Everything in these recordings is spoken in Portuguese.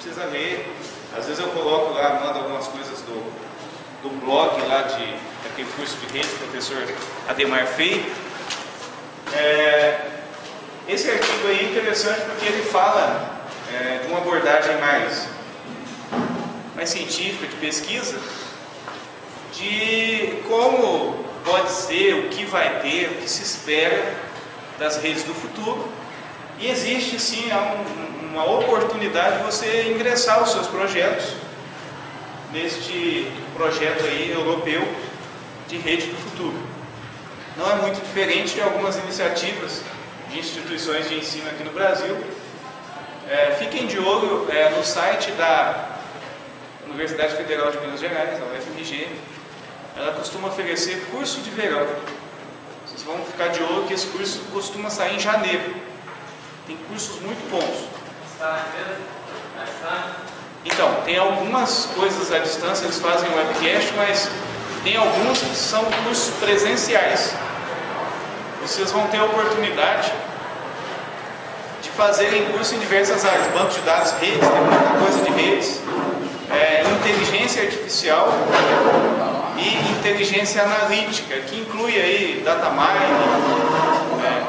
precisa ler. Às vezes eu coloco lá, mando algumas coisas do blog lá daquele curso de redes, professor Ademar Fei. Esse artigo aí é interessante porque ele fala de uma abordagem mais científica, de pesquisa, de como pode ser, o que vai ter, o que se espera das redes do futuro. E existe sim uma oportunidade de você ingressar os seus projetos neste projeto aí europeu de rede do futuro. Não é muito diferente de algumas iniciativas de instituições de ensino aqui no Brasil. Fiquem de olho no site da Universidade Federal de Minas Gerais, a UFMG. Ela costuma oferecer curso de verão. Vocês vão ficar de olho que esse curso costuma sair em janeiro. Tem cursos muito bons. Então, tem algumas coisas à distância, eles fazem webcast, mas tem alguns que são cursos presenciais. Vocês vão ter a oportunidade de fazerem curso em diversas áreas. Banco de dados, redes, tem muita coisa de redes. Inteligência artificial e inteligência analítica, que inclui aí data mining,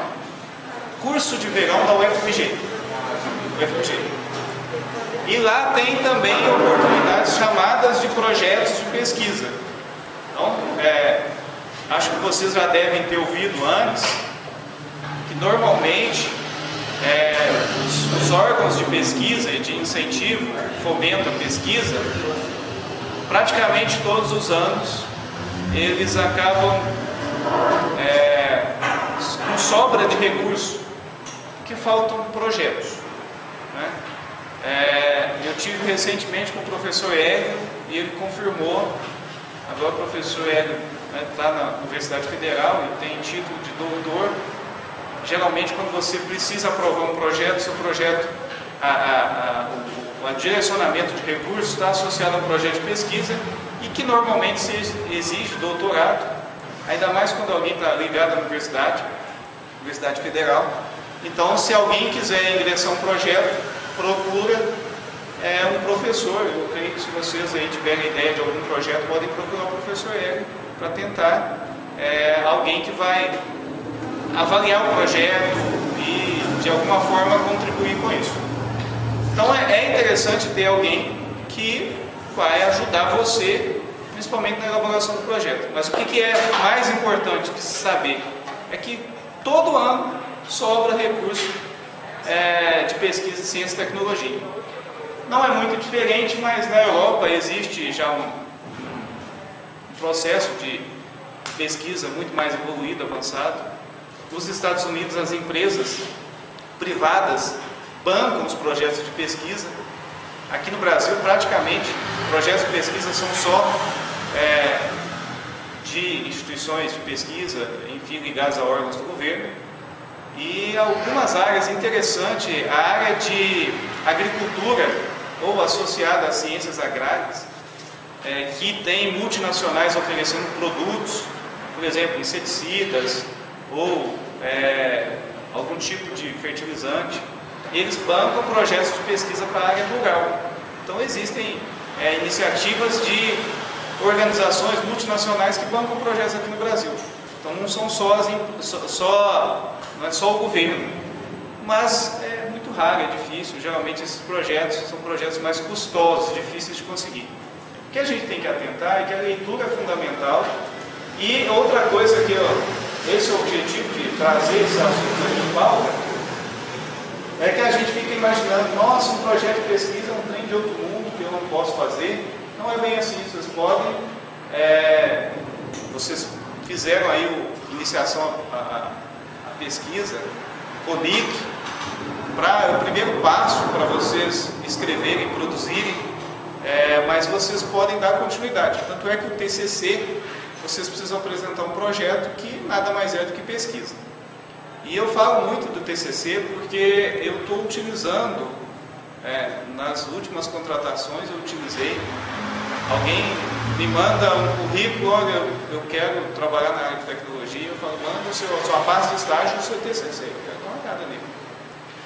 curso de verão da UFMG. E lá tem também oportunidades chamadas de projetos de pesquisa. Então, acho que vocês já devem ter ouvido antes que normalmente os órgãos de pesquisa e de incentivo que fomentam a pesquisa, praticamente todos os anos eles acabam com sobra de recursos, porque faltam projetos, né? Eu tive recentemente com o professor Hélio e ele confirmou. Agora o professor Hélio está na Universidade Federal e tem título de doutor. Geralmente, quando você precisa aprovar um projeto, seu projeto, o direcionamento de recursos está associado a um projeto de pesquisa e que normalmente se exige doutorado, ainda mais quando alguém está ligado à Universidade Federal. Então, se alguém quiser ingressar um projeto, procura um professor. Eu creio que se vocês aí tiverem ideia de algum projeto, podem procurar o professor Hélio para tentar alguém que vai avaliar o projeto e de alguma forma contribuir com isso. Então é interessante ter alguém que vai ajudar você, principalmente na elaboração do projeto. Mas o que é mais importante de se saber é que todo ano sobra recurso de pesquisa em ciência e tecnologia. Não é muito diferente, mas na Europa existe já um processo de pesquisa muito mais evoluído, avançado. Nos Estados Unidos, as empresas privadas bancam os projetos de pesquisa. Aqui no Brasil, praticamente, projetos de pesquisa são só de instituições de pesquisa, enfim, ligadas a órgãos do governo. E algumas áreas interessantes, a área de agricultura ou associada às ciências agrárias, que tem multinacionais oferecendo produtos, por exemplo, inseticidas ou algum tipo de fertilizante, eles bancam projetos de pesquisa para a área rural. Então existem iniciativas de organizações multinacionais que bancam projetos aqui no Brasil. Então não são não é só o governo, mas é muito raro, é difícil. Geralmente esses projetos são projetos mais custosos, difíceis de conseguir. O que a gente tem que atentar é que a leitura é fundamental. E outra coisa que esse é o objetivo de trazer esse assunto aqui em pauta, é que a gente fica imaginando, nossa, um projeto de pesquisa é um trem de outro mundo que eu não posso fazer. Não é bem assim. Vocês fizeram aí iniciação à pesquisa, CONIC, o primeiro passo para vocês escreverem, produzirem, mas vocês podem dar continuidade. Tanto é que o TCC, vocês precisam apresentar um projeto que nada mais é do que pesquisa. E eu falo muito do TCC porque eu estou utilizando, nas últimas contratações eu utilizei, alguém me manda um currículo, olha, eu quero trabalhar na área de tecnologia, eu falo, manda a sua base de estágio e o seu TCC, eu quero dar uma olhada nele.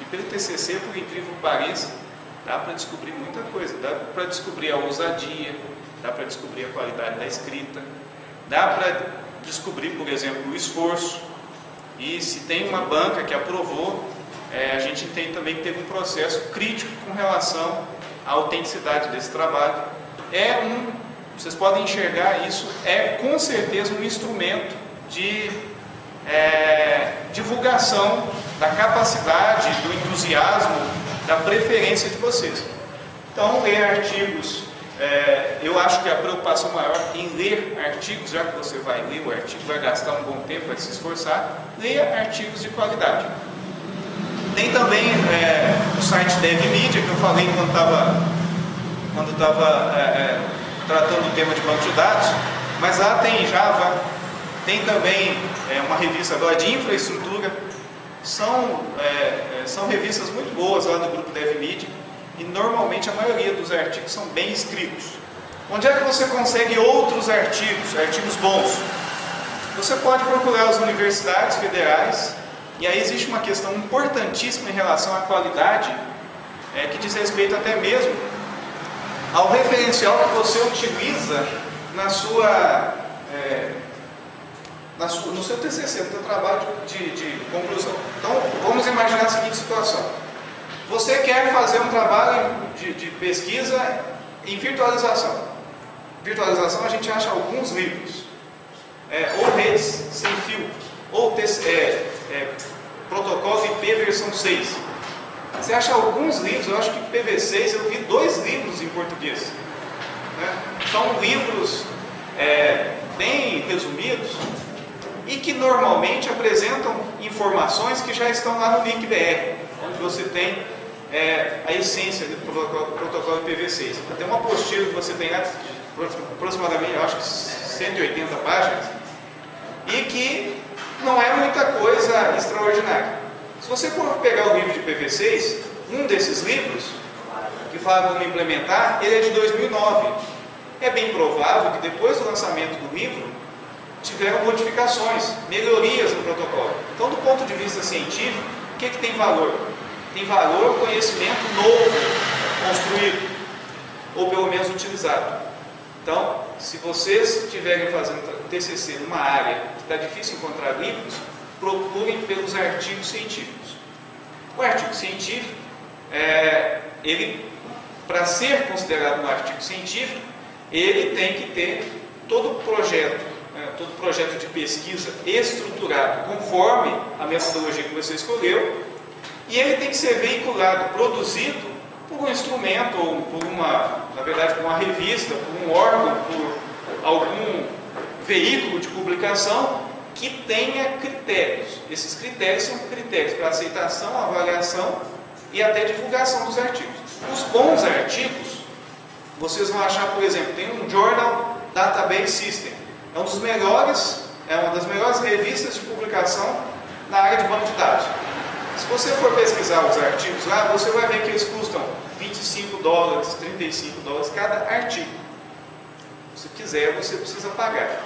E pelo TCC, por incrível que pareça, Dá para descobrir muita coisa, dá para descobrir a ousadia, dá para descobrir a qualidade da escrita, dá para descobrir, por exemplo, o esforço. E se tem uma banca que aprovou, a gente entende também que teve um processo crítico com relação à autenticidade desse trabalho. Vocês podem enxergar isso, com certeza um instrumento de divulgação da capacidade, do entusiasmo, da preferência de vocês. Então, ler artigos, eu acho que a preocupação maior em ler artigos, já que você vai ler o artigo, vai gastar um bom tempo, vai se esforçar, leia artigos de qualidade. Tem também o site DevMedia, que eu falei quando estava tratando o tema de banco de dados, mas lá tem Java, tem também uma revista agora de infraestrutura, são revistas muito boas lá do grupo DevMedia, e normalmente a maioria dos artigos são bem escritos. Onde é que você consegue outros artigos bons? Você pode procurar as universidades federais, e aí existe uma questão importantíssima em relação à qualidade, que diz respeito até mesmo ao referencial que você utiliza no seu TCC, no seu trabalho de conclusão. Então, vamos imaginar a seguinte situação. Você quer fazer um trabalho de pesquisa em virtualização. Virtualização, a gente acha alguns livros, ou redes sem fio, ou protocolo IP versão 6. Você acha alguns livros, eu acho que PV6, eu vi 2 livros em português. São livros bem resumidos e que normalmente apresentam informações que já estão lá no link BR, onde você tem a essência do protocolo IPv6. Tem uma apostila que você tem lá, aproximadamente, eu acho que 180 páginas, e que não é muita coisa extraordinária. Se você for pegar o livro de IPv6, um desses livros, que fala como implementar, ele é de 2009. É bem provável que depois do lançamento do livro, tiveram modificações, melhorias no protocolo. Então, do ponto de vista científico, o que tem valor? Tem valor conhecimento novo, construído, ou pelo menos utilizado. Então, se vocês estiverem fazendo TCC numa área que está difícil encontrar livros, procurem pelos artigos científicos. O artigo científico, para ser considerado um artigo científico, ele tem que ter todo projeto de pesquisa estruturado conforme a metodologia que você escolheu, e ele tem que ser veiculado, produzido por um instrumento, ou por uma revista, por um órgão, por algum veículo de publicação que tenha critérios. Esses critérios são critérios para aceitação, avaliação e até divulgação dos artigos. Os bons artigos, vocês vão achar, por exemplo, tem um Journal Database System. É uma das melhores revistas de publicação na área de banco de dados. Se você for pesquisar os artigos lá, você vai ver que eles custam $25, $35 cada artigo. Se quiser, você precisa pagar.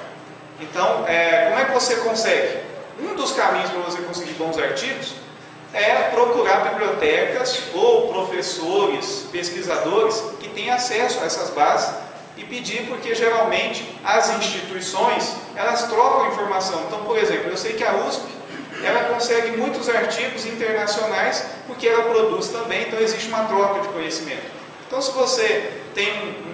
Então, como é que você consegue? Um dos caminhos para você conseguir bons artigos é procurar bibliotecas ou professores, pesquisadores que têm acesso a essas bases e pedir, porque geralmente as instituições, elas trocam informação. Então, por exemplo, eu sei que a USP, ela consegue muitos artigos internacionais porque ela produz também, então existe uma troca de conhecimento. Então, se você tem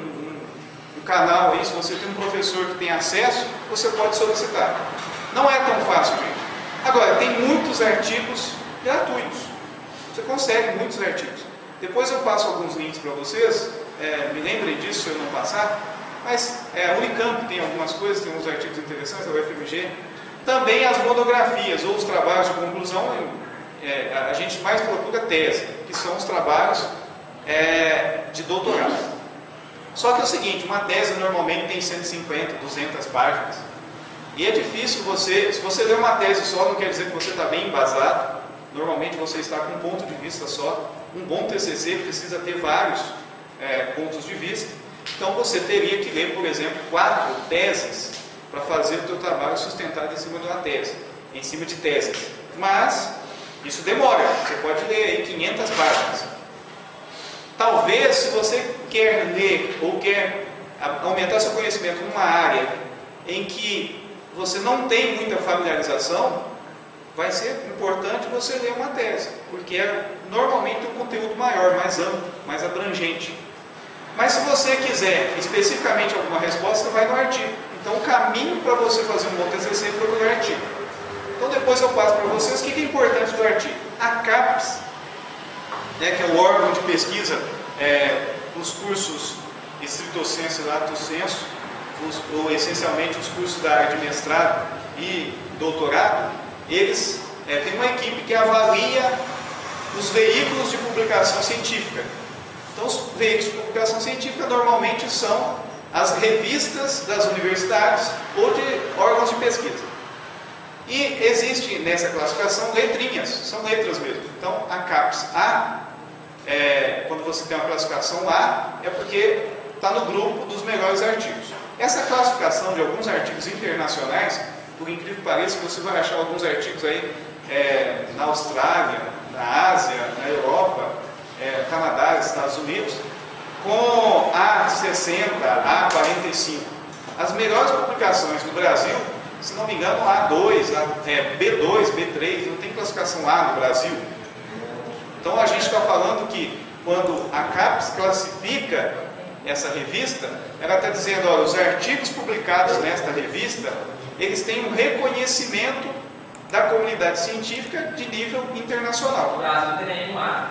um canal aí, se você tem um professor que tem acesso, você pode solicitar. Não é tão fácil, gente. Agora, tem muitos artigos gratuitos. Você consegue muitos artigos. Depois eu passo alguns links para vocês, me lembrem disso se eu não passar, mas a Unicamp tem algumas coisas, tem uns artigos interessantes, a UFMG. Também as monografias ou os trabalhos de conclusão, a gente mais procura tese, que são os trabalhos de doutorado. Só que é o seguinte, uma tese normalmente tem 150, 200 páginas. E é difícil se você ler uma tese só, não quer dizer que você está bem embasado. Normalmente você está com um ponto de vista só. Um bom TCC precisa ter vários pontos de vista. Então você teria que ler, por exemplo, 4 teses para fazer o seu trabalho sustentado em cima de uma tese, em cima de teses. Mas isso demora, você pode ler aí 500 páginas. Talvez, se você quer ler ou quer aumentar seu conhecimento numa área em que você não tem muita familiarização, vai ser importante você ler uma tese, porque é normalmente um conteúdo maior, mais amplo, mais abrangente. Mas se você quiser especificamente alguma resposta, vai no artigo. Então o caminho para você fazer um bom TCC é procurar o artigo. Então depois eu passo para vocês o que é importante do artigo. A CAPES, né, que é o órgão de pesquisa nos cursos estrito sensu e lato sensu, ou essencialmente os cursos da área de mestrado e doutorado, eles têm uma equipe que avalia os veículos de publicação científica. Então os veículos de publicação científica normalmente são as revistas das universidades ou de órgãos de pesquisa. E existe nessa classificação letrinhas, são letras mesmo. Então a CAPES A, quando você tem uma classificação A, é porque está no grupo dos melhores artigos. Essa classificação de alguns artigos internacionais, por incrível que pareça, você vai achar alguns artigos aí na Austrália, na Ásia, na Europa, Canadá, Estados Unidos, com A60, A45. As melhores publicações no Brasil, se não me engano, A2, B2, B3, não tem classificação A no Brasil. Então a gente está falando que quando a CAPES classifica essa revista, ela está dizendo, olha, os artigos publicados nesta revista, eles têm um reconhecimento da comunidade científica de nível internacional. O Brasil tem um A.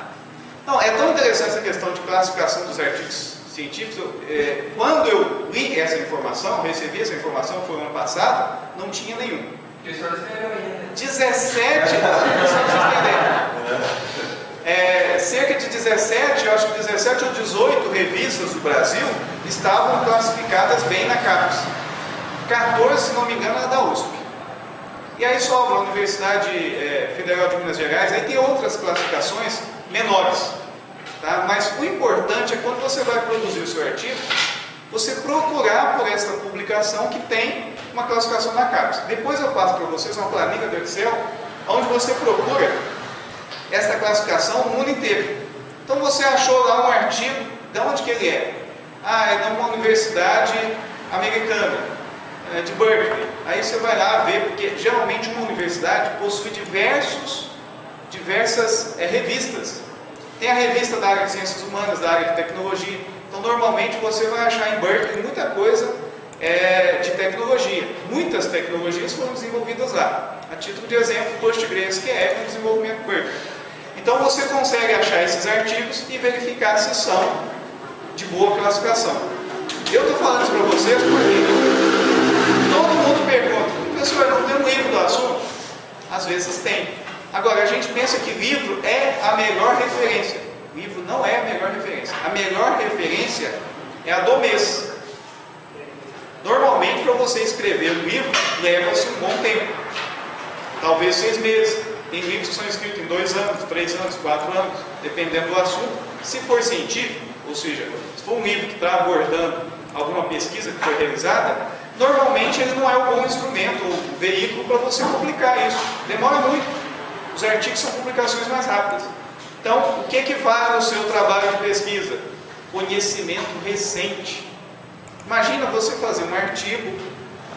Não, é tão interessante essa questão de classificação dos artigos científicos. Quando eu li essa informação, recebi essa informação, foi ano passado, não tinha nenhum. Que o senhor escreveu ainda. 17, cerca de 17, eu acho que 17 ou 18 revistas do Brasil estavam classificadas bem na CAPES. 14, se não me engano, era da USP. E aí sobra a Universidade Federal de Minas Gerais, aí tem outras classificações menores. Tá? Mas o importante é quando você vai produzir o seu artigo, você procurar por essa publicação que tem uma classificação na CAPES. Depois eu passo para vocês uma planilha do Excel, onde você procura essa classificação no mundo inteiro. Então você achou lá um artigo, de onde que ele é? É de uma universidade americana, de Berkeley. Aí você vai lá ver, porque geralmente uma universidade possui diversas revistas. Tem a revista da área de ciências humanas, da área de tecnologia. Então normalmente você vai achar em Berkeley muita coisa de tecnologia. Muitas tecnologias foram desenvolvidas lá. A título de exemplo, PostgreSQL no desenvolvimento Berkeley. Então você consegue achar esses artigos e verificar se são de boa classificação. Eu estou falando isso para vocês porque todo mundo pergunta, professor, não tem um livro do assunto? Às vezes tem. Agora, a gente pensa que livro é a melhor referência. Livro não é a melhor referência. A melhor referência é a do mês. Normalmente, para você escrever um livro, leva-se um bom tempo. Talvez 6 meses. Tem livros que são escritos em 2 anos, 3 anos, 4 anos, dependendo do assunto. Se for científico, ou seja, se for um livro que está abordando alguma pesquisa que foi realizada, normalmente ele não é o bom instrumento, o veículo para você publicar isso. Demora muito. Os artigos são publicações mais rápidas. Então, o que vale o seu trabalho de pesquisa? Conhecimento recente. Imagina você fazer um artigo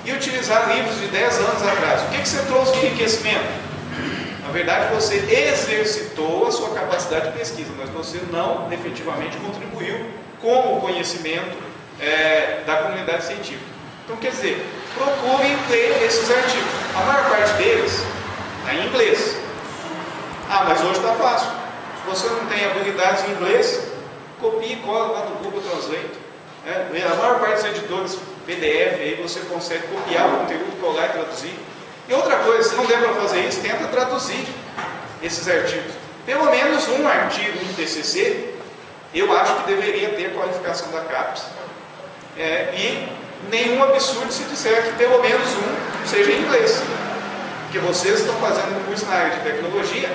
e utilizar livros de 10 anos atrás. O que você trouxe de enriquecimento? Na verdade, você exercitou a sua capacidade de pesquisa, mas você não efetivamente contribuiu com o conhecimento da comunidade científica. Então, quer dizer, procurem ler esses artigos. A maior parte deles está em inglês. Mas hoje está fácil. Se você não tem habilidades em inglês, copie e cola lá no Google Translate. A maior parte dos editores PDF, aí você consegue copiar o conteúdo, colar e traduzir. E outra coisa, se não der para fazer isso, tenta traduzir esses artigos. Pelo menos um artigo em TCC, eu acho que deveria ter a qualificação da CAPES. E nenhum absurdo se disser que pelo menos um seja em inglês. Porque vocês estão fazendo um curso na área de tecnologia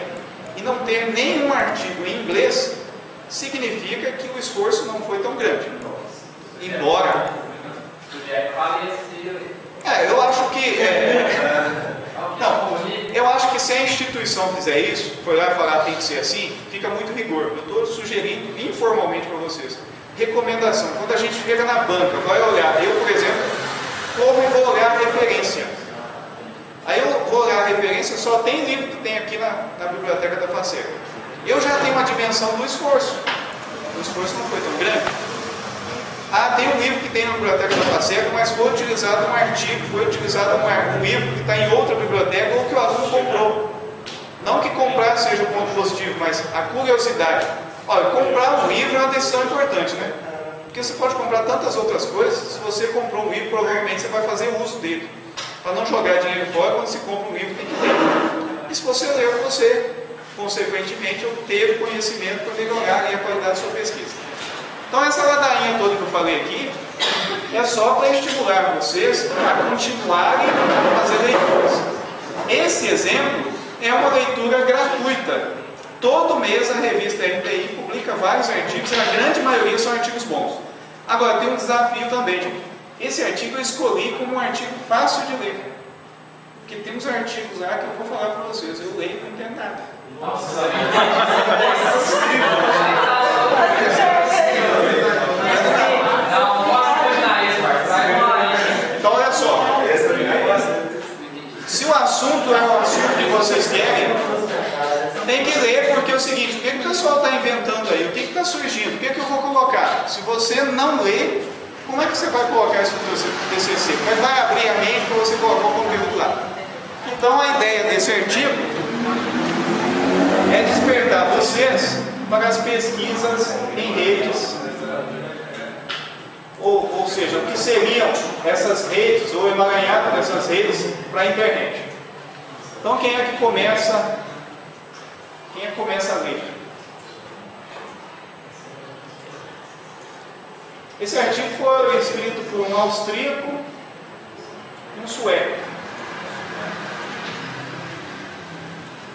e não ter nenhum artigo em inglês significa que o esforço não foi tão grande. Embora... eu acho que... eu acho que sem instituição fizer isso, for lá falar tem que ser assim, fica muito rigor. Eu estou sugerindo informalmente para vocês. Recomendação, quando a gente chega na banca, vai olhar, eu por exemplo, como vou olhar a referência. Aí eu vou olhar a referência, só tem livro que tem aqui na biblioteca da FACECA. Eu já tenho uma dimensão do esforço. O esforço não foi tão grande. Ah, tem um livro que tem na biblioteca da FACECA, mas foi utilizado um artigo, foi utilizado um livro que está em outra biblioteca ou que o aluno comprou. Não que comprar seja um ponto positivo, mas a curiosidade. Olha, comprar um livro é uma decisão importante, né? Porque você pode comprar tantas outras coisas, se você comprou um livro, provavelmente você vai fazer uso dele. Para não jogar dinheiro fora, quando se compra um livro tem que ler. E se você leu, você, consequentemente, obteve conhecimento para melhorar a qualidade da sua pesquisa. Então essa ladainha toda que eu falei aqui é só para estimular vocês a continuarem a fazer leituras. Esse exemplo é uma leitura gratuita. Todo mês a revista RTI publica vários artigos, e a grande maioria são artigos bons. Agora tem um desafio também. Esse artigo eu escolhi como um artigo fácil de ler. Porque tem uns artigos lá que eu vou falar para vocês, eu leio e não entendo nada. Nossa, então olha só, se o assunto é o assunto que vocês querem, tem que ler, porque é o seguinte, o que o pessoal está inventando aí, o que está surgindo, o que eu vou colocar? Se você não lê, como é que você vai colocar isso no seu TCC? Como é que vai abrir a mente para você colocar o conteúdo lá? Então a ideia desse artigo é despertar vocês para as pesquisas em redes, ou seja, o que seriam essas redes, ou emaranhado dessas redes para a internet. Então quem é que começa a ler? Esse artigo foi escrito por um austríaco e um sueco.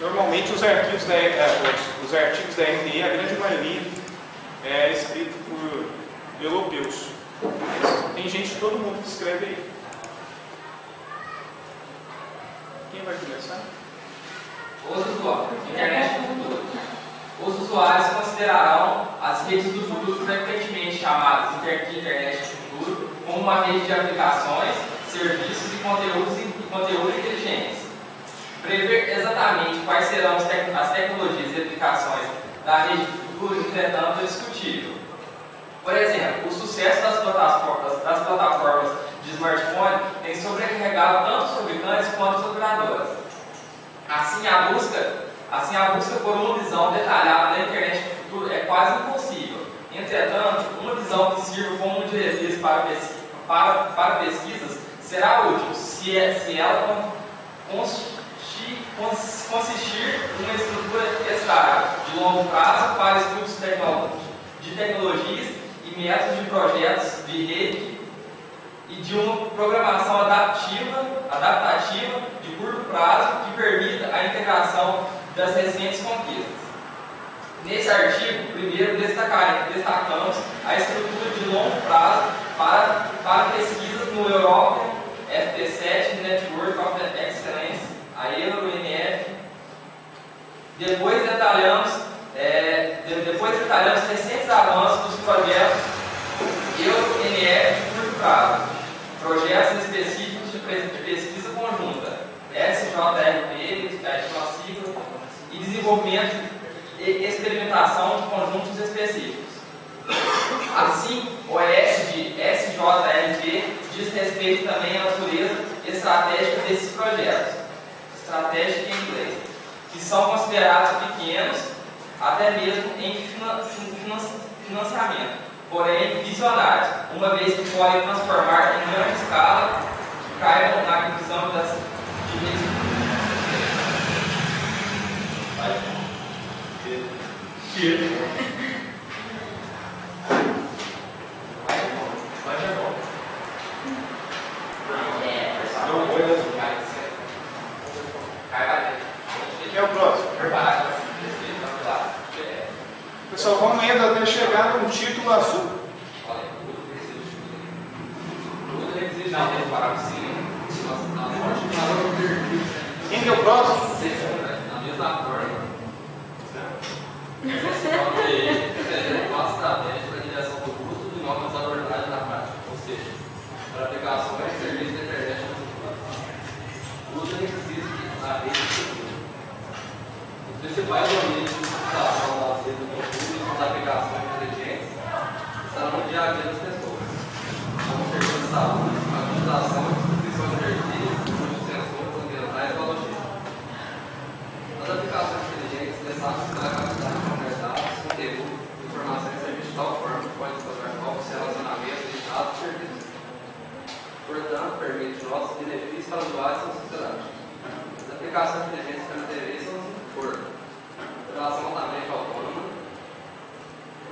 Normalmente os artigos da RTI, a grande maioria, é escrito por europeus. Tem gente de todo mundo que escreve aí. Quem vai começar? Os usuários considerarão as redes do futuro, frequentemente chamadas de internet do futuro, como uma rede de aplicações, serviços e conteúdos inteligentes. Prever exatamente quais serão as tecnologias e aplicações da rede do futuro, entretanto, é discutível. Por exemplo, o sucesso das plataformas de smartphone tem sobrecarregado tanto os fabricantes quanto as operadoras. Assim, a busca por uma visão detalhada da internet do futuro é quase impossível. Entretanto, uma visão que sirva como diretriz para pesquisas será útil se ela consistir em uma estrutura estável, de longo prazo, para estudos de tecnologias e métodos de projetos de rede e de uma programação adaptativa de curto prazo que permita a integração das recentes conquistas. Nesse artigo, primeiro destacamos a estrutura de longo prazo para pesquisas no European FP7 Network of Excellence, a EuroNF. Depois detalhamos recentes avanços dos projetos EuroNF de curto prazo, projetos específicos de pesquisa conjunta, SJRP, e desenvolvimento e experimentação de conjuntos específicos. Assim, o ES de SJRP diz respeito também à natureza estratégica desses projetos, estratégica em inglês, que são considerados pequenos, até mesmo em financiamento, porém visionários, uma vez que podem transformar em grande escala, que caibam na aquisição das divisões. Quem é o próximo? Pessoal, vamos indo até chegar num título azul. Quem é o próximo? requisitos da rede de futuro. Os principais domínios de utilização das redes do futuro são as aplicações inteligentes que estarão no dia a dia das pessoas, como o serviço de saúde, a utilização e distribuição de energia, uso de sensores ambientais e logística. As aplicações inteligentes necessitam da capacidade de conversar, conteúdo, informações e serviços de tal forma que pode encontrar novos relacionamentos de dados e serviços. Portanto, permite novos benefícios para os usuários e a sociedade. As aplicações inteligentes se caracterizam por relação à mente autônoma,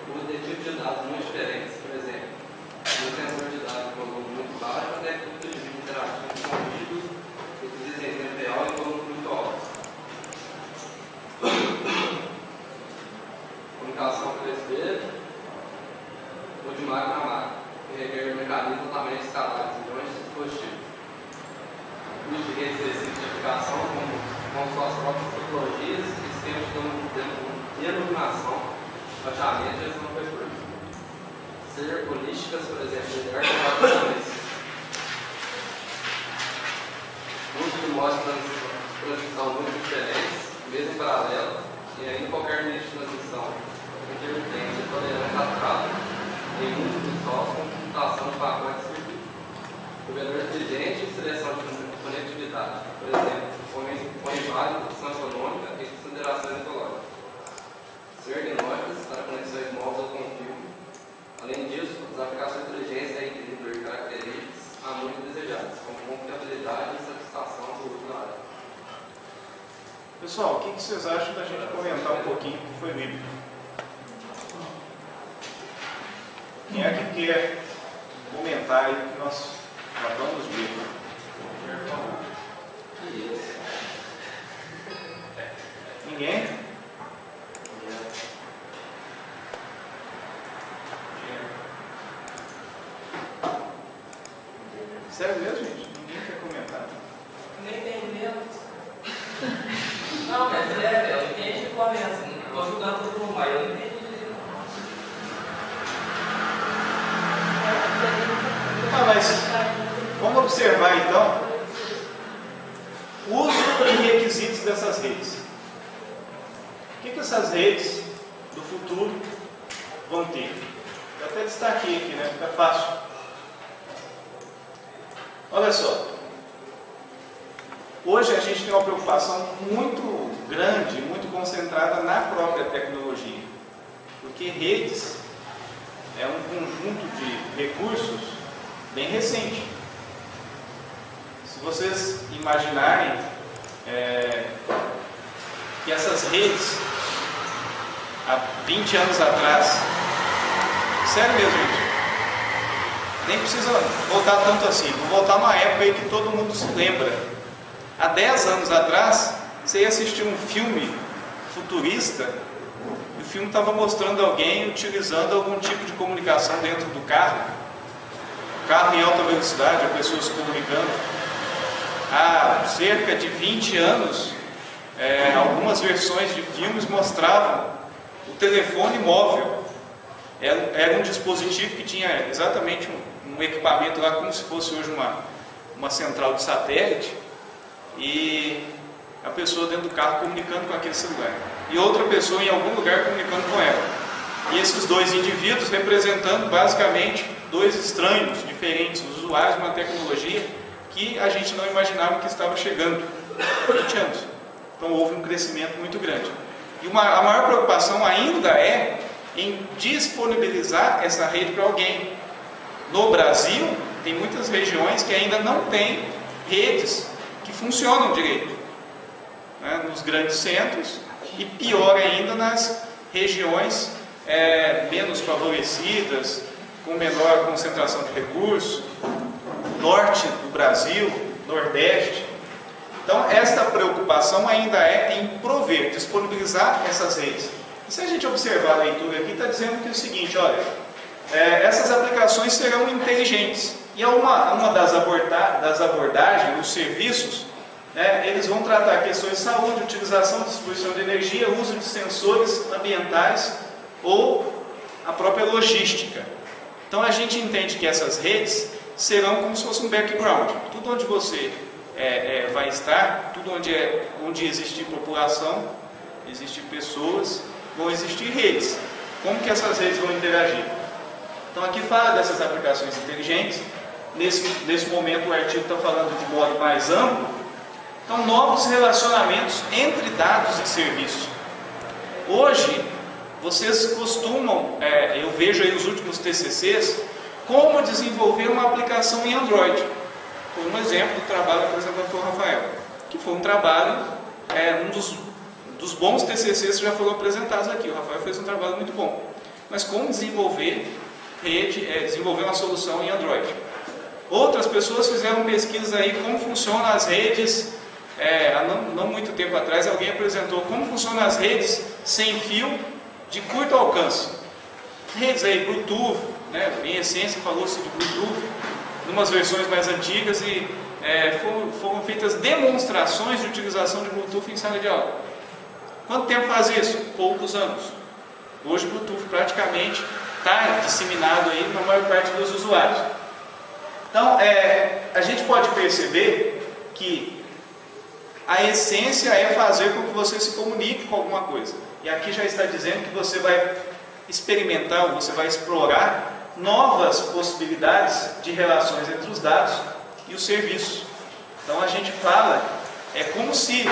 o uso de tipos de dados muito diferentes, por exemplo, um sensor de dados de volume muito baixo até tipos de vídeo interativo com vídeos que utilizam em tempo real em volume muito alto. Comunicação por espelho ou de máquina a máquina, que requer mecanismos altamente escaláveis em milhões de dispositivos. O uso de redes específicas de aplicação, com suas próprias tecnologias, sistemas de denominação, fatiamento e gestão de recursos. Ser holísticas, por exemplo, liderar com relações. Uso de modos de transmissão muito diferentes, mesmo em paralelo, e ainda qualquer nicho de transmissão intermitente, tolerante a tráfego, em muitos visuais com computação de pacotes de serviço. Provedor inteligente e seleção de conectividade, por exemplo, põe válido, sancionômica e considerações ecológicas. Ser agnósticas para conexões móveis ou com fio. Além disso, as aplicações inteligentes devem incluir características a muito desejadas, como confiabilidade e satisfação do uso na área. Pessoal, o que vocês acham da gente comentar um pouquinho o que foi lido? Quem é que quer comentar aí o que nós acabamos de ver? Ninguém? Sério mesmo, gente? Ninguém quer comentar? Nem entendendo. Não, mas eu entendi no começo. Estou julgando todo mundo, mas eu não entendi. Mas vamos observar então o uso e requisitos dessas redes. O que essas redes do futuro vão ter? Eu até destaquei aqui, né? Fica fácil. Olha só. Hoje a gente tem uma preocupação muito grande, muito concentrada na própria tecnologia. Porque redes é um conjunto de recursos bem recente. Se vocês imaginarem que essas redes, há 20 anos atrás, sério mesmo, gente, nem precisa voltar tanto assim, vou voltar numa época aí que todo mundo se lembra. Há 10 anos atrás, você ia assistir um filme futurista, e o filme estava mostrando alguém utilizando algum tipo de comunicação dentro do carro em alta velocidade, pessoas se comunicando. Há cerca de 20 anos, algumas versões de filmes mostravam o telefone móvel. Era um dispositivo que tinha exatamente um equipamento lá, como se fosse hoje uma central de satélite, e a pessoa dentro do carro comunicando com aquele celular, e outra pessoa em algum lugar comunicando com ela. E esses dois indivíduos representando basicamente dois estranhos, diferentes, usuários de uma tecnologia que a gente não imaginava que estava chegando há 20 anos. Então houve um crescimento muito grande. E a maior preocupação ainda é em disponibilizar essa rede para alguém. No Brasil, tem muitas regiões que ainda não têm redes que funcionam direito, né? Nos grandes centros, e pior ainda nas regiões menos favorecidas, com menor concentração de recursos, norte do Brasil, nordeste. Então, esta preocupação ainda é em prover, disponibilizar essas redes. E se a gente observar a leitura aqui, está dizendo que é o seguinte, olha, essas aplicações serão inteligentes. E uma das abordagens, os serviços, eles vão tratar questões de saúde, utilização e distribuição de energia, uso de sensores ambientais ou a própria logística. Então a gente entende que essas redes serão como se fosse um background. Tudo onde você vai estar, tudo onde existir população, existir pessoas, vão existir redes. Como que essas redes vão interagir? Então aqui fala dessas aplicações inteligentes. Nesse momento o artigo está falando de modo mais amplo. Então, novos relacionamentos entre dados e serviços. Hoje, vocês costumam, eu vejo aí os últimos TCCs, como desenvolver uma aplicação em Android. Por um exemplo do trabalho apresentado pelo Rafael, que foi um trabalho, um dos bons TCCs que já foram apresentados aqui. O Rafael fez um trabalho muito bom. Mas como desenvolver desenvolver uma solução em Android. Outras pessoas fizeram pesquisas aí como funcionam as redes. Não muito tempo atrás alguém apresentou como funcionam as redes sem fio de curto alcance. Redes aí Bluetooth, né? Em essência falou-se de Bluetooth, numas versões mais antigas, e foram feitas demonstrações de utilização de Bluetooth em sala de aula. Quanto tempo faz isso? Poucos anos. Hoje o Bluetooth praticamente está disseminado aí na maior parte dos usuários. Então, a gente pode perceber que a essência é fazer com que você se comunique com alguma coisa. E aqui já está dizendo que você vai experimentar, você vai explorar novas possibilidades de relações entre os dados e os serviços. Então a gente fala, é como se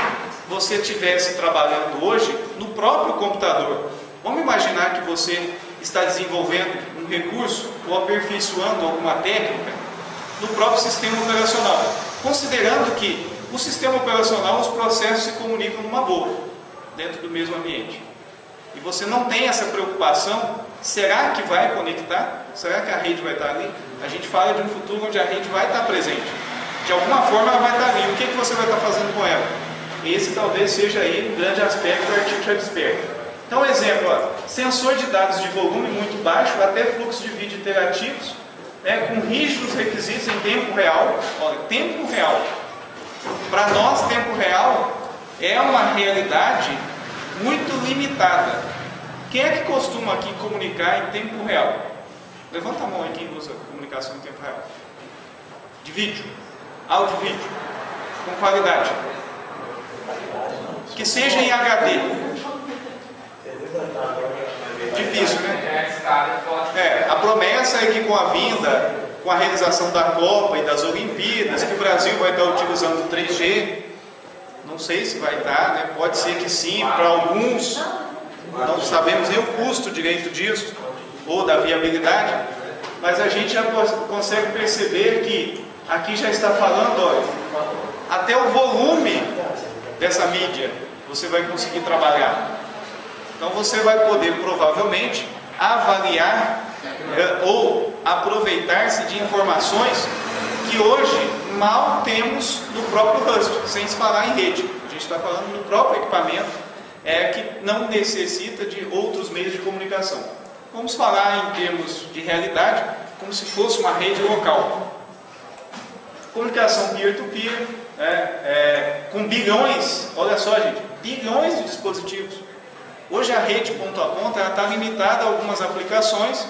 você estivesse trabalhando hoje no próprio computador. Vamos imaginar que você está desenvolvendo um recurso ou aperfeiçoando alguma técnica no próprio sistema operacional, considerando que o sistema operacional, os processos se comunicam numa boa, dentro do mesmo ambiente. E você não tem essa preocupação, será que vai conectar? Será que a rede vai estar ali? A gente fala de um futuro onde a rede vai estar presente. De alguma forma ela vai estar ali. O que você vai estar fazendo com ela? Esse talvez seja aí um grande aspecto que o artigo já desperta. Então, exemplo, sensor de dados de volume muito baixo, até fluxo de vídeo interativos, com rígidos requisitos em tempo real. Olha, tempo real. Para nós, tempo real é uma realidade muito limitada. Quem é que costuma aqui comunicar em tempo real? Levanta a mão aí quem usa comunicação em tempo real. De vídeo, áudio e vídeo, com qualidade. Que seja em HD. Difícil, né? A promessa é que com a vinda, com a realização da Copa e das Olimpíadas, que o Brasil vai estar utilizando 3G. Não sei se vai estar, né? Pode ser que sim, para alguns. Não sabemos nem o custo direito disso, ou da viabilidade, mas a gente já consegue perceber que aqui já está falando, olha, até o volume dessa mídia você vai conseguir trabalhar. Então você vai poder provavelmente avaliar ou aproveitar-se de informações que hoje mal temos no próprio host, sem se falar em rede. A gente está falando no próprio equipamento, que não necessita de outros meios de comunicação. Vamos falar em termos de realidade, como se fosse uma rede local. Comunicação peer-to-peer, com bilhões, olha só gente, bilhões de dispositivos. Hoje a rede ponto a ponto está limitada a algumas aplicações,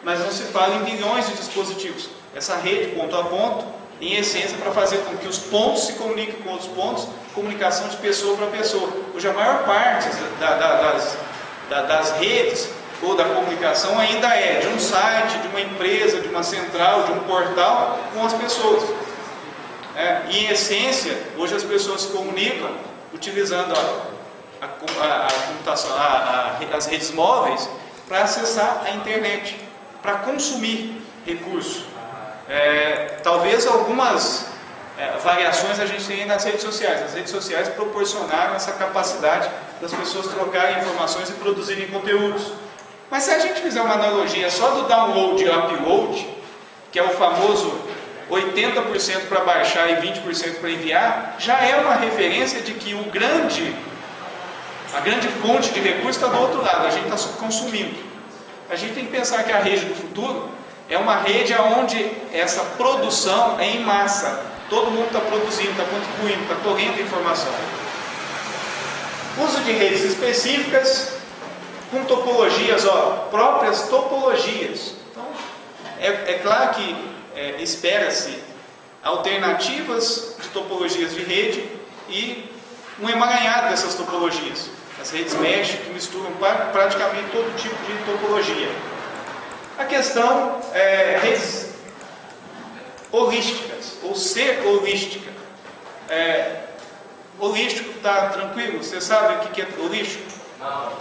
mas não se fala em bilhões de dispositivos. Essa rede ponto a ponto, em essência, para fazer com que os pontos se comuniquem com outros pontos, comunicação de pessoa para pessoa. Hoje a maior parte das redes ou da comunicação ainda é de um site, de uma empresa, de uma central, de um portal com as pessoas. Em essência, hoje as pessoas se comunicam utilizando a computação, as redes móveis para acessar a internet, para consumir recursos. Talvez algumas variações a gente tem nas redes sociais. As redes sociais proporcionaram essa capacidade das pessoas trocarem informações e produzirem conteúdos. Mas se a gente fizer uma analogia só do download e upload, que é o famoso 80% para baixar e 20% para enviar, já é uma referência de que a grande fonte de recursos está do outro lado, a gente está consumindo. A gente tem que pensar que a rede do futuro é uma rede onde essa produção é em massa. Todo mundo está produzindo, está contribuindo, está colhendo informação. Uso de redes específicas com topologias, próprias topologias. Então, é claro que espera-se alternativas de topologias de rede e um emaranhado dessas topologias. As redes mesh que misturam praticamente todo tipo de topologia. A questão é redes holísticas, ou ser holística. Holístico, está tranquilo? Você sabe o que é holístico? Não.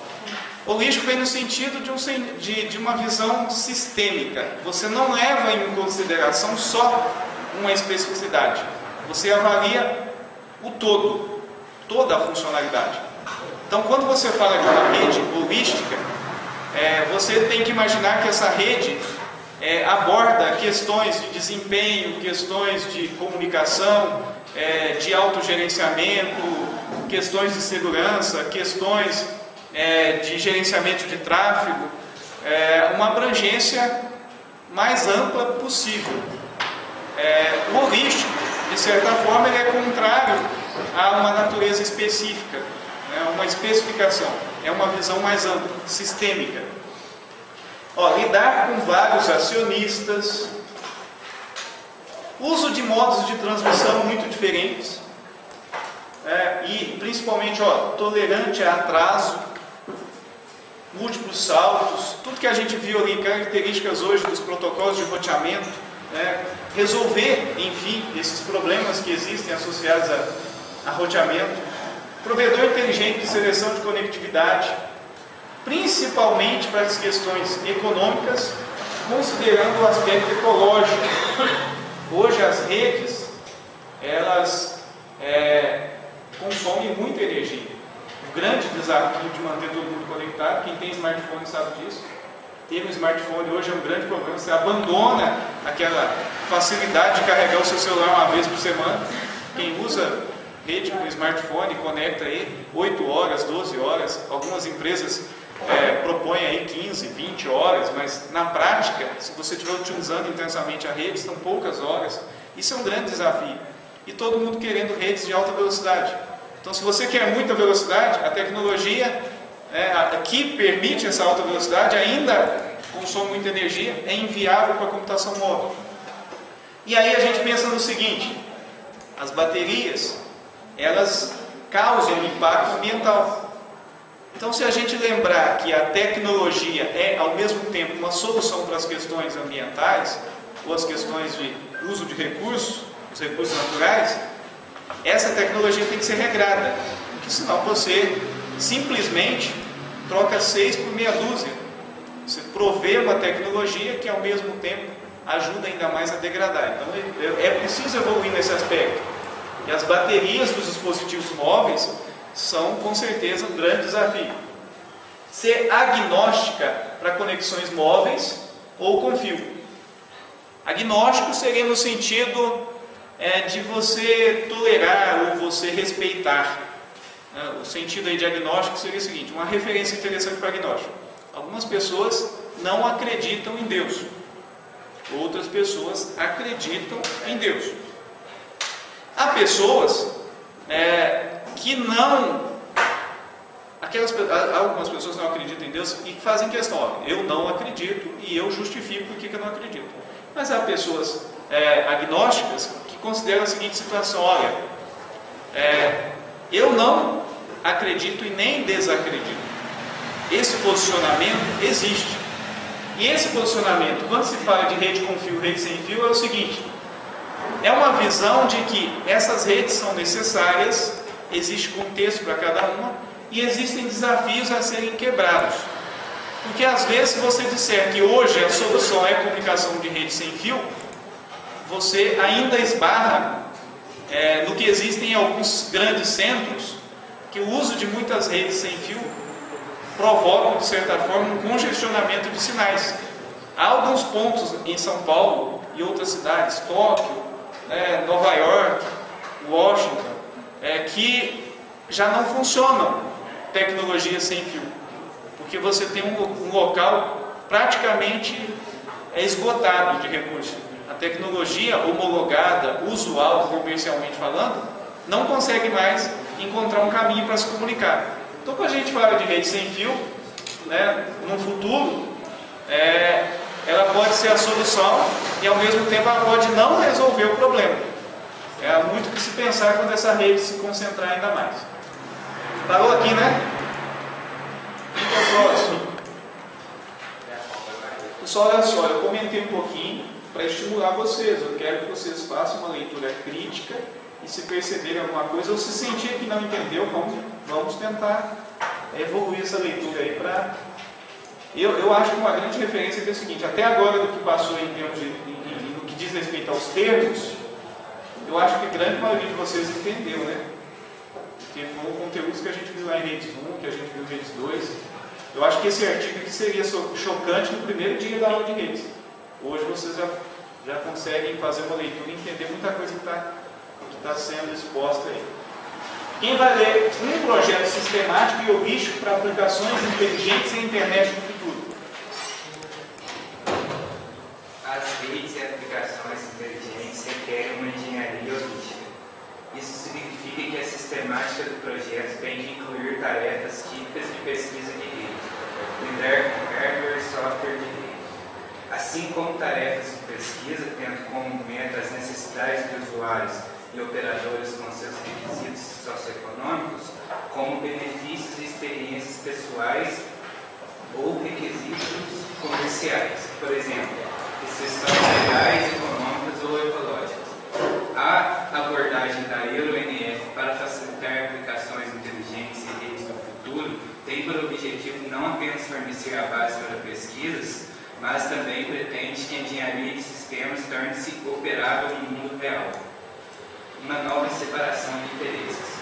Holístico vem no sentido de uma visão sistêmica. Você não leva em consideração só uma especificidade. Você avalia o todo, toda a funcionalidade. Então, quando você fala de uma rede holística, você tem que imaginar que essa rede aborda questões de desempenho, questões de comunicação, de autogerenciamento, questões de segurança, questões de gerenciamento de tráfego, uma abrangência mais ampla possível. O holístico, de certa forma, ele é contrário a uma natureza específica, uma especificação, é uma visão mais ampla, sistêmica. Lidar com vários acionistas, uso de modos de transmissão muito diferentes, e principalmente tolerante a atraso, múltiplos saltos, tudo que a gente viu ali, características hoje dos protocolos de roteamento, resolver, enfim, esses problemas que existem associados a roteamento, provedor inteligente de seleção de conectividade, principalmente para as questões econômicas, considerando o aspecto ecológico. Hoje as redes, elas consomem muita energia. O grande desafio de manter todo mundo conectado, quem tem smartphone sabe disso. Ter um smartphone hoje é um grande problema. Você abandona aquela facilidade de carregar o seu celular uma vez por semana. Quem usa rede com smartphone, conecta aí 8 horas, 12 horas. Algumas empresas propõem aí 15, 20 horas, mas na prática, se você estiver utilizando intensamente a rede, são poucas horas. Isso é um grande desafio. E todo mundo querendo redes de alta velocidade. Então, se você quer muita velocidade, a tecnologia que permite essa alta velocidade ainda consome muita energia, é inviável para a computação móvel. E aí a gente pensa no seguinte: as baterias, elas causam impacto ambiental. Então, se a gente lembrar que a tecnologia é ao mesmo tempo uma solução para as questões ambientais ou as questões de uso de recursos, os recursos naturais, essa tecnologia tem que ser regrada, porque senão você simplesmente troca 6 por meia dúzia. Você provê uma tecnologia que ao mesmo tempo ajuda ainda mais a degradar. Então é preciso evoluir nesse aspecto. E as baterias dos dispositivos móveis são com certeza um grande desafio. Ser agnóstica para conexões móveis ou com fio. Agnóstico seria no sentido de você tolerar ou você respeitar. O sentido aí de agnóstico seria o seguinte: uma referência interessante para agnóstico. Algumas pessoas não acreditam em Deus, outras pessoas acreditam em Deus. Há pessoas que não... Algumas pessoas não acreditam em Deus e fazem questão: eu não acredito e eu justifico por que eu não acredito. Mas há pessoas agnósticas que consideram a seguinte situação: olha, eu não acredito e nem desacredito. Esse posicionamento existe. E esse posicionamento, quando se fala de rede com fio, rede sem fio, é o seguinte: é uma visão de que essas redes são necessárias, existe contexto para cada uma e existem desafios a serem quebrados. Porque às vezes, se você disser que hoje a solução é a comunicação de rede sem fio, você ainda esbarra no que existem em alguns grandes centros, que o uso de muitas redes sem fio provoca, de certa forma, um congestionamento de sinais. Há alguns pontos em São Paulo e outras cidades, Tóquio, Nova York, Washington, que já não funcionam tecnologias sem fio, porque você tem um local praticamente esgotado de recursos. A tecnologia homologada, usual, comercialmente falando, não consegue mais encontrar um caminho para se comunicar. Então, quando a gente fala de rede sem fio, no futuro, ela pode ser a solução e ao mesmo tempo ela pode não resolver o problema. É muito que se pensar quando essa rede se concentrar ainda mais. Parou aqui, né? Então, próximo. Pessoal, olha só, eu comentei um pouquinho para estimular vocês. Eu quero que vocês façam uma leitura crítica e se perceberem alguma coisa ou se sentir que não entendeu, vamos tentar evoluir essa leitura aí para... Eu acho que uma grande referência é o seguinte, até agora do que passou em termos no que diz respeito aos termos, eu acho que a grande maioria de vocês entendeu, né? Porque foram conteúdos que a gente viu lá em redes 1, que a gente viu em redes 2. Eu acho que esse artigo aqui seria chocante no primeiro dia da aula de redes. Hoje vocês já conseguem fazer uma leitura e entender muita coisa que está sendo exposta aí. Quem vai ler um projeto sistemático e holístico para aplicações inteligentes em internet no futuro? As redes e aplicações inteligentes requerem uma engenharia holística. Isso significa que a sistemática do projeto tem que incluir tarefas típicas de pesquisa de rede, lidar com hardware e software de rede. Assim como tarefas de pesquisa, tendo como meta as necessidades de usuários e operadores com seus requisitos socioeconômicos, como benefícios e experiências pessoais ou requisitos comerciais, por exemplo, restrições legais, econômicas ou ecológicas. A abordagem da EuroNF para facilitar aplicações inteligentes e redes do futuro tem por objetivo não apenas fornecer a base para pesquisas, mas também pretende que a engenharia de sistemas torne-se operável no mundo real. Uma nova separação de interesses.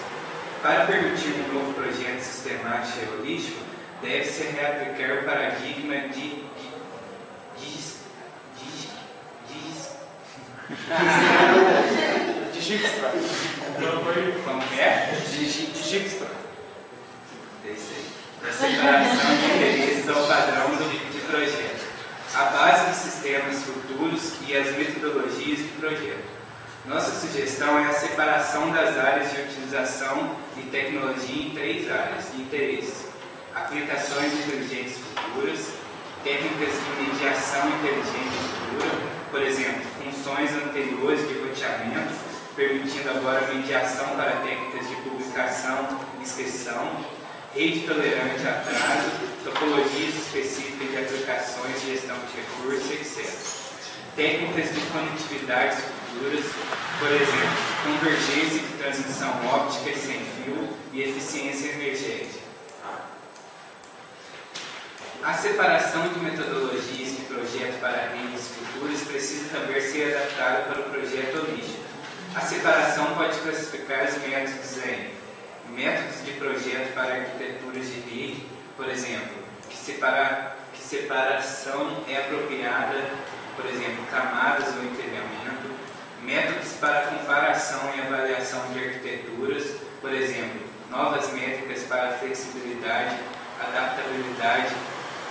Para permitir um novo projeto sistemático e holístico, deve-se reaplicar o paradigma de Dijkstra. Como é? Dijkstra. Da separação de interesses ao padrão de projeto. A base dos sistemas futuros e as metodologias de projeto. Nossa sugestão é a separação das áreas de utilização de tecnologia em 3 áreas de interesse: aplicações inteligentes futuras, técnicas de mediação inteligente futura, por exemplo, funções anteriores de roteamento, permitindo agora mediação para técnicas de publicação e inscrição, rede tolerante a atraso, topologias específicas de aplicações de gestão de recursos, etc. Técnicas de conectividades futuras, por exemplo, convergência de transmissão óptica e sem fio e eficiência energética. A separação de metodologias de projeto para redes futuras precisa também ser adaptada para o projeto holístico. A separação pode classificar os métodos em métodos de projeto para arquiteturas de rede, por exemplo, que separação é apropriada, por exemplo, camadas ou entendimento, métodos para comparação e avaliação de arquiteturas, por exemplo, novas métricas para flexibilidade, adaptabilidade,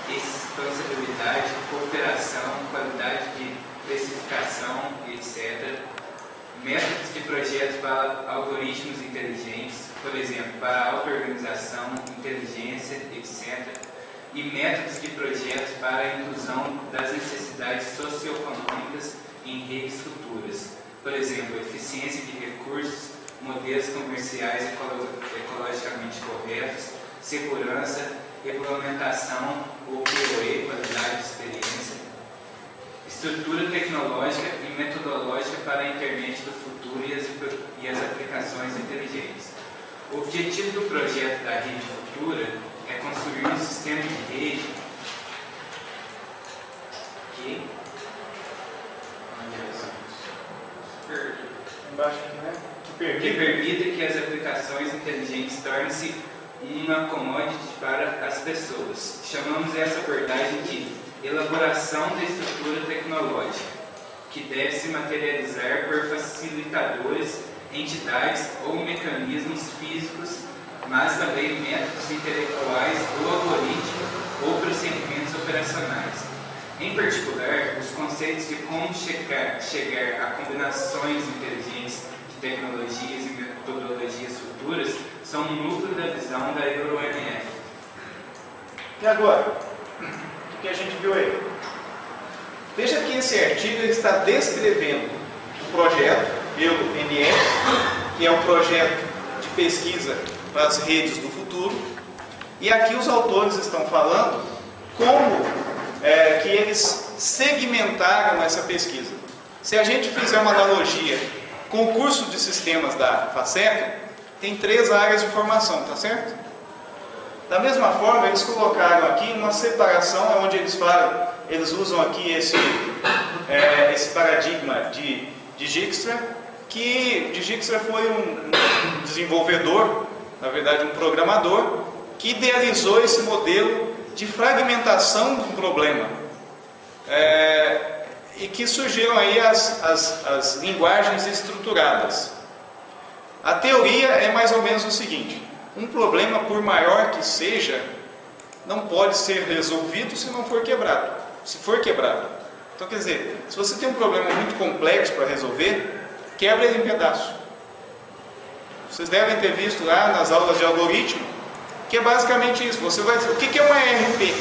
expansibilidade, cooperação, qualidade de precificação, etc. Métodos de projetos para algoritmos inteligentes, por exemplo, para auto-organização, inteligência, etc. E métodos de projetos para a inclusão das necessidades socioeconômicas em redes futuras, por exemplo, eficiência de recursos, modelos comerciais ecologicamente corretos, segurança, regulamentação ou POE, qualidade de experiência, estrutura tecnológica e metodológica para a internet do futuro e as aplicações inteligentes. O objetivo do projeto da rede futura é construir um sistema de rede que permita que as aplicações inteligentes tornem-se uma commodity para as pessoas. Chamamos essa abordagem de elaboração da estrutura tecnológica, que deve se materializar por facilitadores, entidades ou mecanismos físicos, mas também métodos intelectuais ou algoritmos ou procedimentos operacionais. Em particular, os conceitos de como chegar a combinações inteligentes de tecnologias e metodologias futuras são o núcleo da visão da EuroNF. E agora? O que a gente viu aí? Veja que esse artigo está descrevendo o projeto, pelo NF, que é um projeto de pesquisa para as redes do futuro. E aqui os autores estão falando como que eles segmentaram essa pesquisa. Se a gente fizer uma analogia com o curso de sistemas da FACECA, tem 3 áreas de formação, tá certo? Da mesma forma, eles colocaram aqui uma separação, onde eles falam, eles usam aqui esse paradigma de Dijkstra, que Dijkstra foi um desenvolvedor, na verdade um programador, que idealizou esse modelo de fragmentação de um problema. E que surgiram aí as linguagens estruturadas. A teoria é mais ou menos o seguinte: um problema, por maior que seja, não pode ser resolvido se não for quebrado. Se for quebrado. Então, quer dizer, se você tem um problema muito complexo para resolver, quebra ele em pedaços. Vocês devem ter visto lá nas aulas de algoritmo, que é basicamente isso. Você vai dizer, o que é uma ERP?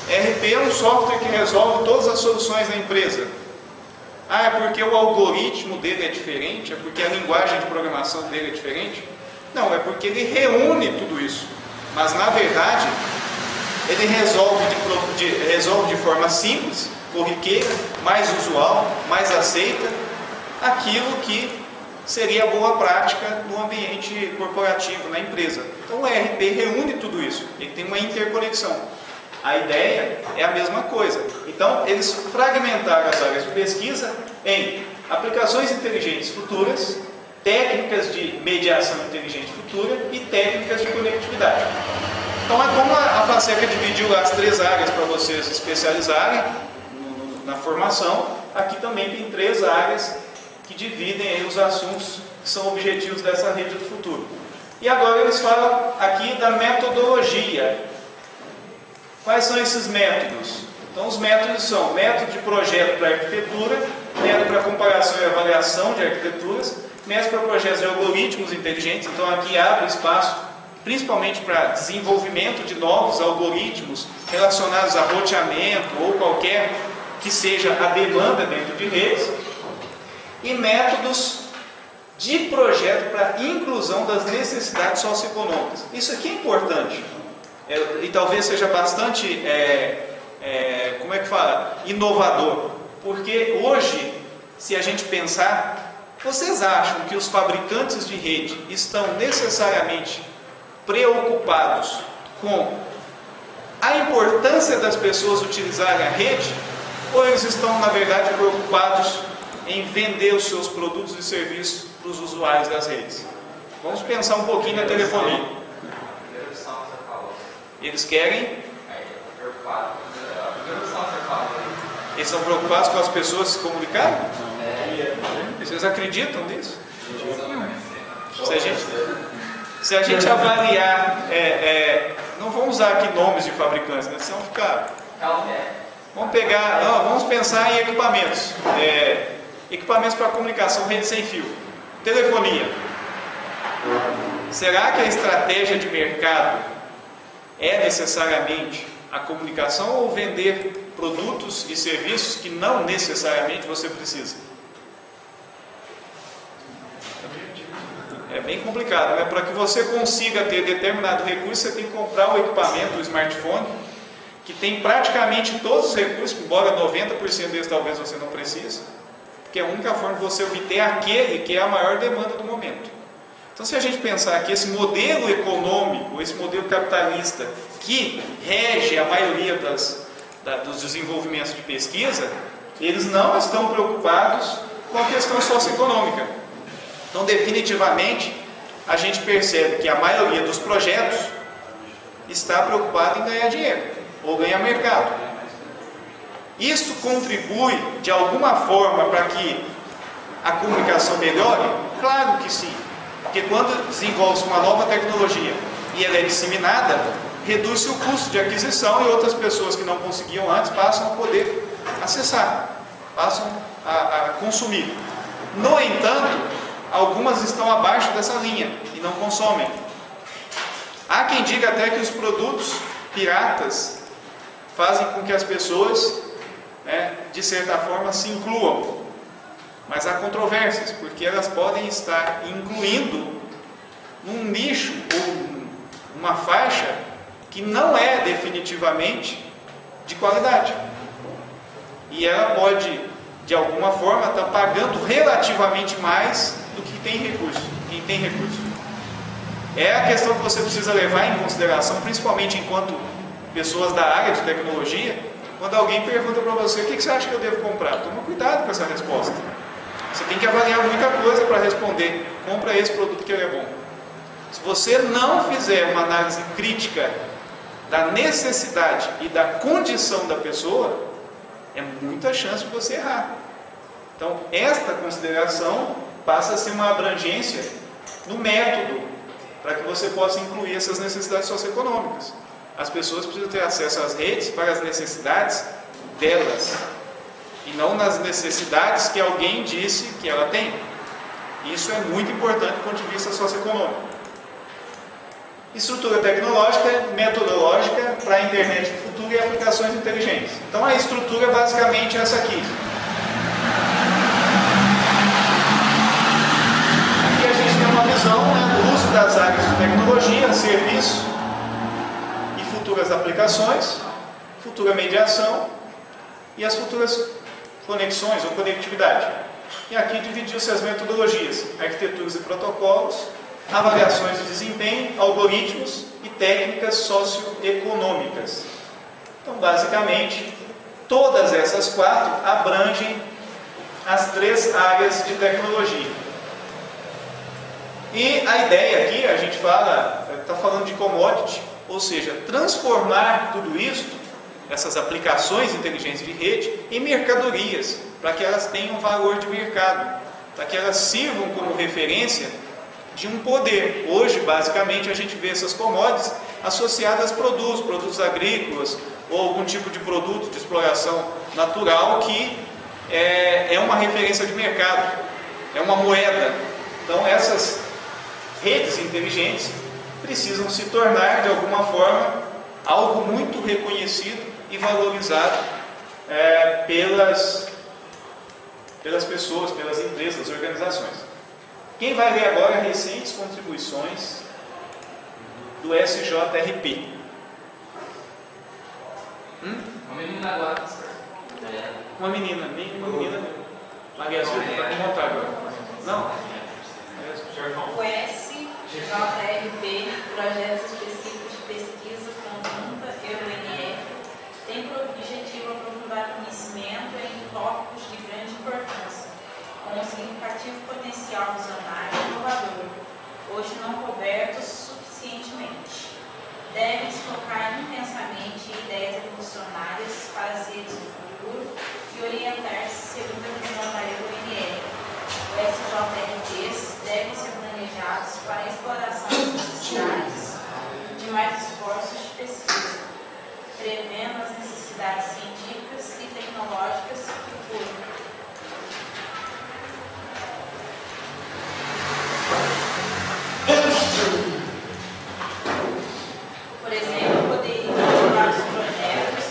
ERP é um software que resolve todas as soluções da empresa. Ah, é porque o algoritmo dele é diferente? É porque a linguagem de programação dele é diferente? Não, é porque ele reúne tudo isso. Mas, na verdade, ele resolve de forma simples, corriqueira, mais usual, mais aceita, aquilo que seria boa prática no ambiente corporativo, na empresa. Então, o ERP reúne tudo isso. Ele tem uma interconexão. A ideia é a mesma coisa. Então, eles fragmentaram as áreas de pesquisa em aplicações inteligentes futuras, técnicas de mediação inteligente futura e técnicas de conectividade. Então, é como a FACECA dividiu as 3 áreas para vocês especializarem na formação. Aqui também tem 3 áreas que dividem aí os assuntos que são objetivos dessa rede do futuro. E agora eles falam aqui da metodologia. Quais são esses métodos? Então, os métodos são método de projeto para arquitetura, método para comparação e avaliação de arquiteturas, método para projetos de algoritmos inteligentes. Então, aqui abre espaço principalmente para desenvolvimento de novos algoritmos relacionados a roteamento ou qualquer que seja a demanda dentro de redes. E métodos de projeto para inclusão das necessidades socioeconômicas. Isso aqui é importante. E talvez seja bastante, como é que fala? Inovador. Porque hoje, se a gente pensar, vocês acham que os fabricantes de rede estão necessariamente preocupados com a importância das pessoas utilizarem a rede? Ou eles estão, na verdade, preocupados em vender os seus produtos e serviços para os usuários das redes? Vamos pensar um pouquinho na telefonia. Eles querem? Eles são preocupados com as pessoas se comunicarem? Vocês acreditam nisso? Se a gente avaliar, não vamos usar aqui nomes de fabricantes, né? Senão ficar. Vamos pensar em equipamentos. Equipamentos para comunicação, rede sem fio. Telefonia. Será que a estratégia de mercado é necessariamente a comunicação ou vender produtos e serviços que não necessariamente você precisa? É bem complicado, né? Para que você consiga ter determinado recurso, você tem que comprar um equipamento, um smartphone, que tem praticamente todos os recursos, embora 90% deles talvez você não precise, porque é a única forma de você obter aquele que é a maior demanda do momento. Então, se a gente pensar que esse modelo econômico, esse modelo capitalista que rege a maioria dos desenvolvimentos de pesquisa, eles não estão preocupados com a questão socioeconômica. Então, definitivamente, a gente percebe que a maioria dos projetos está preocupada em ganhar dinheiro ou ganhar mercado. Isto contribui de alguma forma para que a comunicação melhore? Claro que sim. Porque quando desenvolve-se uma nova tecnologia e ela é disseminada, reduz-se o custo de aquisição e outras pessoas que não conseguiam antes passam a poder acessar, passam a consumir. No entanto, algumas estão abaixo dessa linha e não consomem. Há quem diga até que os produtos piratas fazem com que as pessoas, de certa forma, se incluam. mas há controvérsias, porque elas podem estar incluindo num nicho ou uma faixa que não é definitivamente de qualidade. E ela pode, de alguma forma, estar pagando relativamente mais do que tem recurso, quem tem recurso. É a questão que você precisa levar em consideração, principalmente enquanto pessoas da área de tecnologia, quando alguém pergunta para você: o que você acha que eu devo comprar? Toma cuidado com essa resposta. Você tem que avaliar muita coisa para responder: compra esse produto que ele é bom. Se você não fizer uma análise crítica da necessidade e da condição da pessoa, é muita chance de você errar. Então, esta consideração passa a ser uma abrangência no método, para que você possa incluir essas necessidades socioeconômicas. As pessoas precisam ter acesso às redes para as necessidades delas, e não nas necessidades que alguém disse que ela tem. Isso é muito importante do ponto de vista socioeconômico. Estrutura tecnológica, metodológica para a internet do futuro e aplicações inteligentes. Então a estrutura é basicamente essa aqui. Aqui a gente tem uma visão, do uso das áreas de tecnologia, serviço e futuras aplicações, futura mediação e as futuras conexões ou conectividade. E aqui dividiu-se as metodologias: arquiteturas e protocolos, avaliações de desempenho, algoritmos e técnicas socioeconômicas. Então, basicamente, todas essas 4 abrangem as 3 áreas de tecnologia. E a ideia aqui, a gente está falando de commodity, ou seja, transformar tudo isso, essas aplicações inteligentes de rede, em mercadorias, para que elas tenham valor de mercado, para que elas sirvam como referência de um poder. Hoje, basicamente, a gente vê essas commodities associadas a produtos agrícolas ou algum tipo de produto de exploração natural que é uma referência de mercado, é uma moeda. Então, essas redes inteligentes precisam se tornar, de alguma forma, algo muito reconhecido e valorizado pelas pessoas, pelas empresas, organizações. Quem vai ler agora recentes contribuições do SJRP? Uma menina agora. Uma menina. Maria Silvia, está com vontade agora. Não? O SJRP, Projetos Específicos de Pesquisa Conjunta, EUNF, tem por objetivo aprofundar conhecimento em tópicos de grande importância, com um significativo potencial visionário e inovador, hoje não cobertos suficientemente. Devem se focar intensamente em ideias revolucionárias para as redes do futuro e orientar-se segundo a visão da EUNF. Os SJRPs devem ser planejados para a exploração das necessidades de mais esforços de pesquisa, prevendo as necessidades científicas e tecnológicas futuras. Por exemplo, poderia ativar os projetos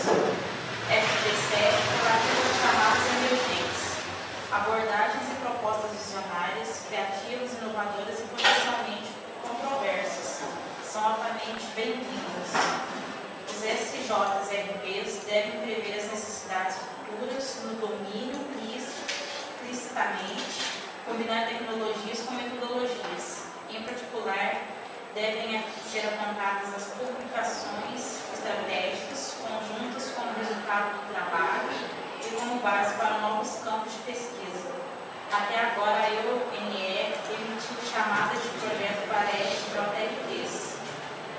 FP7 relativos a chamadas emergentes, abordagens e propostas visionárias, criativas, inovadoras e potencialmente controversas. São altamente bem-vindas. Os SJRPs devem prever as necessidades futuras no domínio e explicitamente combinar tecnologias com metodologias. Em particular, devem ser apontadas as publicações estratégicas conjuntas como resultado do trabalho e como base para novos campos de pesquisa. Até agora, a EUNF emitiu chamadas de projeto para SJRPs.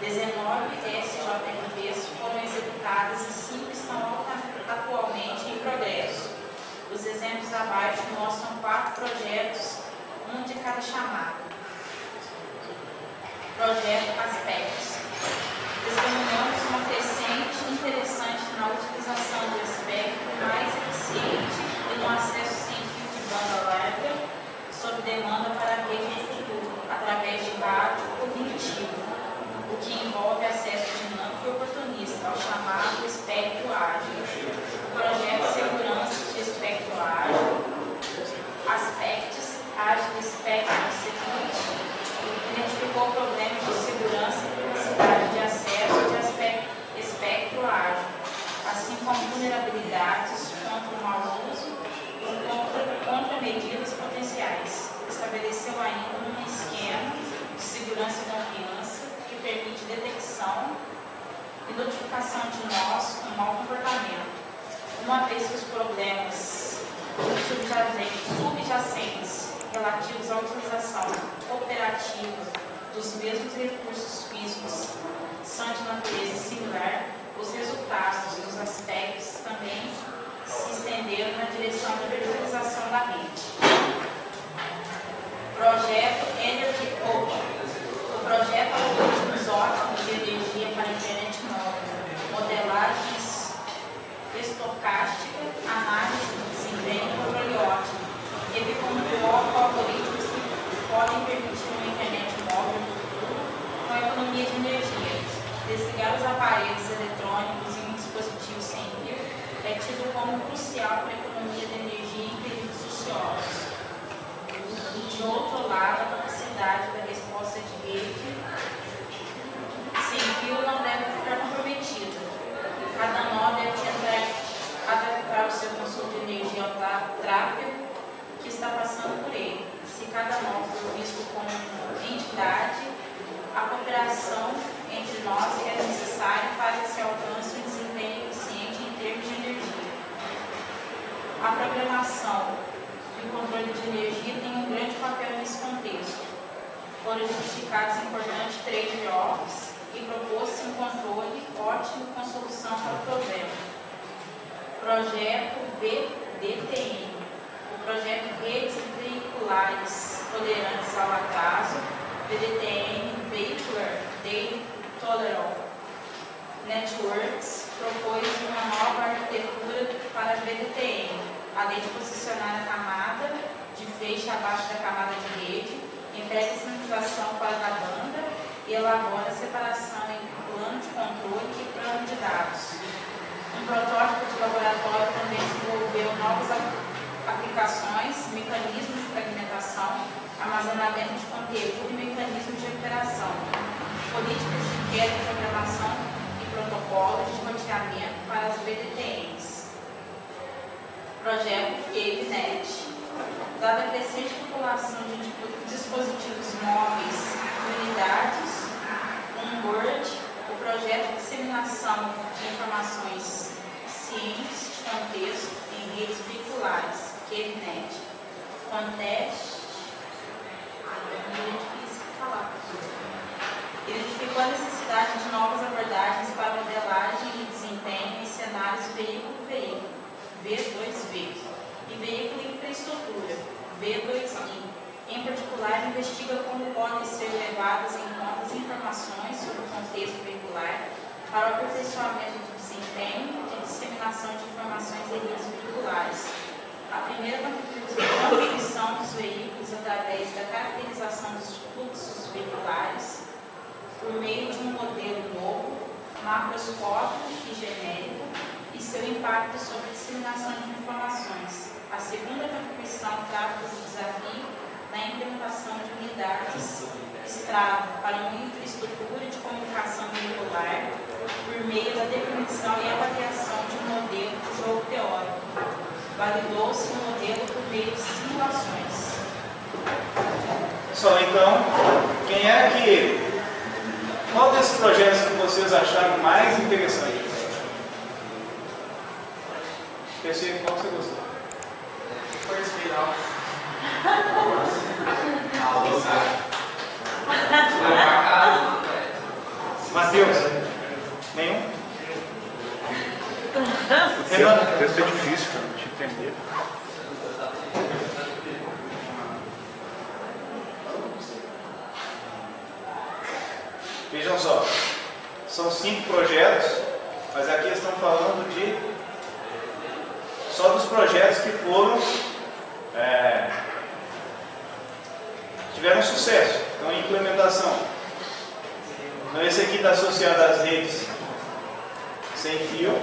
19 SJRPs foram executadas e 5 estão atualmente em progresso. Os exemplos abaixo mostram 4 projetos, um de cada chamada. Projeto Aspectos. Testemunhamos uma crescente interessante na utilização do espectro mais eficiente e no acesso científico de banda larga sob demanda para a rede do futuro, através de rádio cognitivo, o que envolve acesso dinâmico e oportunista ao chamado espectro ágil. O projeto Segurança de Espectro Ágil. e notificação de nós com mau comportamento, uma vez que os problemas subjacentes relativos à utilização cooperativa dos mesmos recursos físicos são de natureza similar, os resultados dos aspectos também se estenderam na direção da virtualização da rede. Projeto Energy Open. O projeto Algoritmos Ótimos de Energia para a Internet Móvel, modelagens estocástica, análise de desempenho e controle ótimo. Ele convoca algoritmos que podem permitir uma internet móvel com economia de energia. Desligar os aparelhos eletrônicos em um dispositivo sem fio é tido como crucial para a economia de energia em períodos ociosos. De outro lado, a capacidade da resposta de rede sem fio não deve ficar comprometida. Cada nó deve tentar adaptar o seu consumo de energia ao tráfego que está passando por ele. Se cada nó for visto como entidade, a cooperação entre nós é necessária para que se alcance um desempenho eficiente em termos de energia. A programação e o controle de energia tem um grande papel nesse contexto. Foram identificados importantes trade-offs e propôs-se um controle ótimo com solução para o problema. Projeto VDTM. O projeto Redes Veiculares Tolerantes ao Atraso, VDTM, Vehicular Data Tolerable Networks, propôs uma nova arquitetura para a VDTM, além de posicionar a camada de feixe abaixo da camada de rede, impede a sinalização fora da banda e elabora a separação entre plano de controle e plano de dados. Um protótipo de laboratório também desenvolveu novas aplicações, mecanismos de fragmentação, armazenamento de conteúdo e mecanismos de operação, políticas de inquérito, programação e protocolos de roteamento para as VDTMs. Projeto CaveNet. Dada a crescente população de dispositivos móveis e unidades, Word, o projeto de disseminação de informações cientes de contexto em redes veiculares, CaveNet, identificou a necessidade de novas abordagens para modelagem e desempenho em cenários veículo-veículo, V2V, e veículo-infraestrutura, V2I. Em particular, investiga como podem ser levadas em conta as informações sobre o contexto veicular para o aperfeiçoamento do desempenho e disseminação de informações em redes veiculares. A primeira contribuição dos veículos através da caracterização dos fluxos veiculares por meio de um modelo novo, macroscópico e genérico, e seu impacto sobre a disseminação de informações. A segunda contribuição trata do desafio da implementação de unidades estrada para uma infraestrutura de comunicação veicular por meio da definição e avaliação de um modelo de jogo teórico. Validou-se o modelo por meio de simulações. Pessoal, então, quem é que... Qual desses projetos que vocês acharam mais interessante? PC, qual você gostou? Foi espiral. Matheus? Nenhum? Renan? Deve ser difícil, cara, te entender. Vejam só, são 5 projetos, mas aqui estão falando de só dos projetos que foram tiveram sucesso, então em implementação. Então esse aqui está associado às redes sem fio.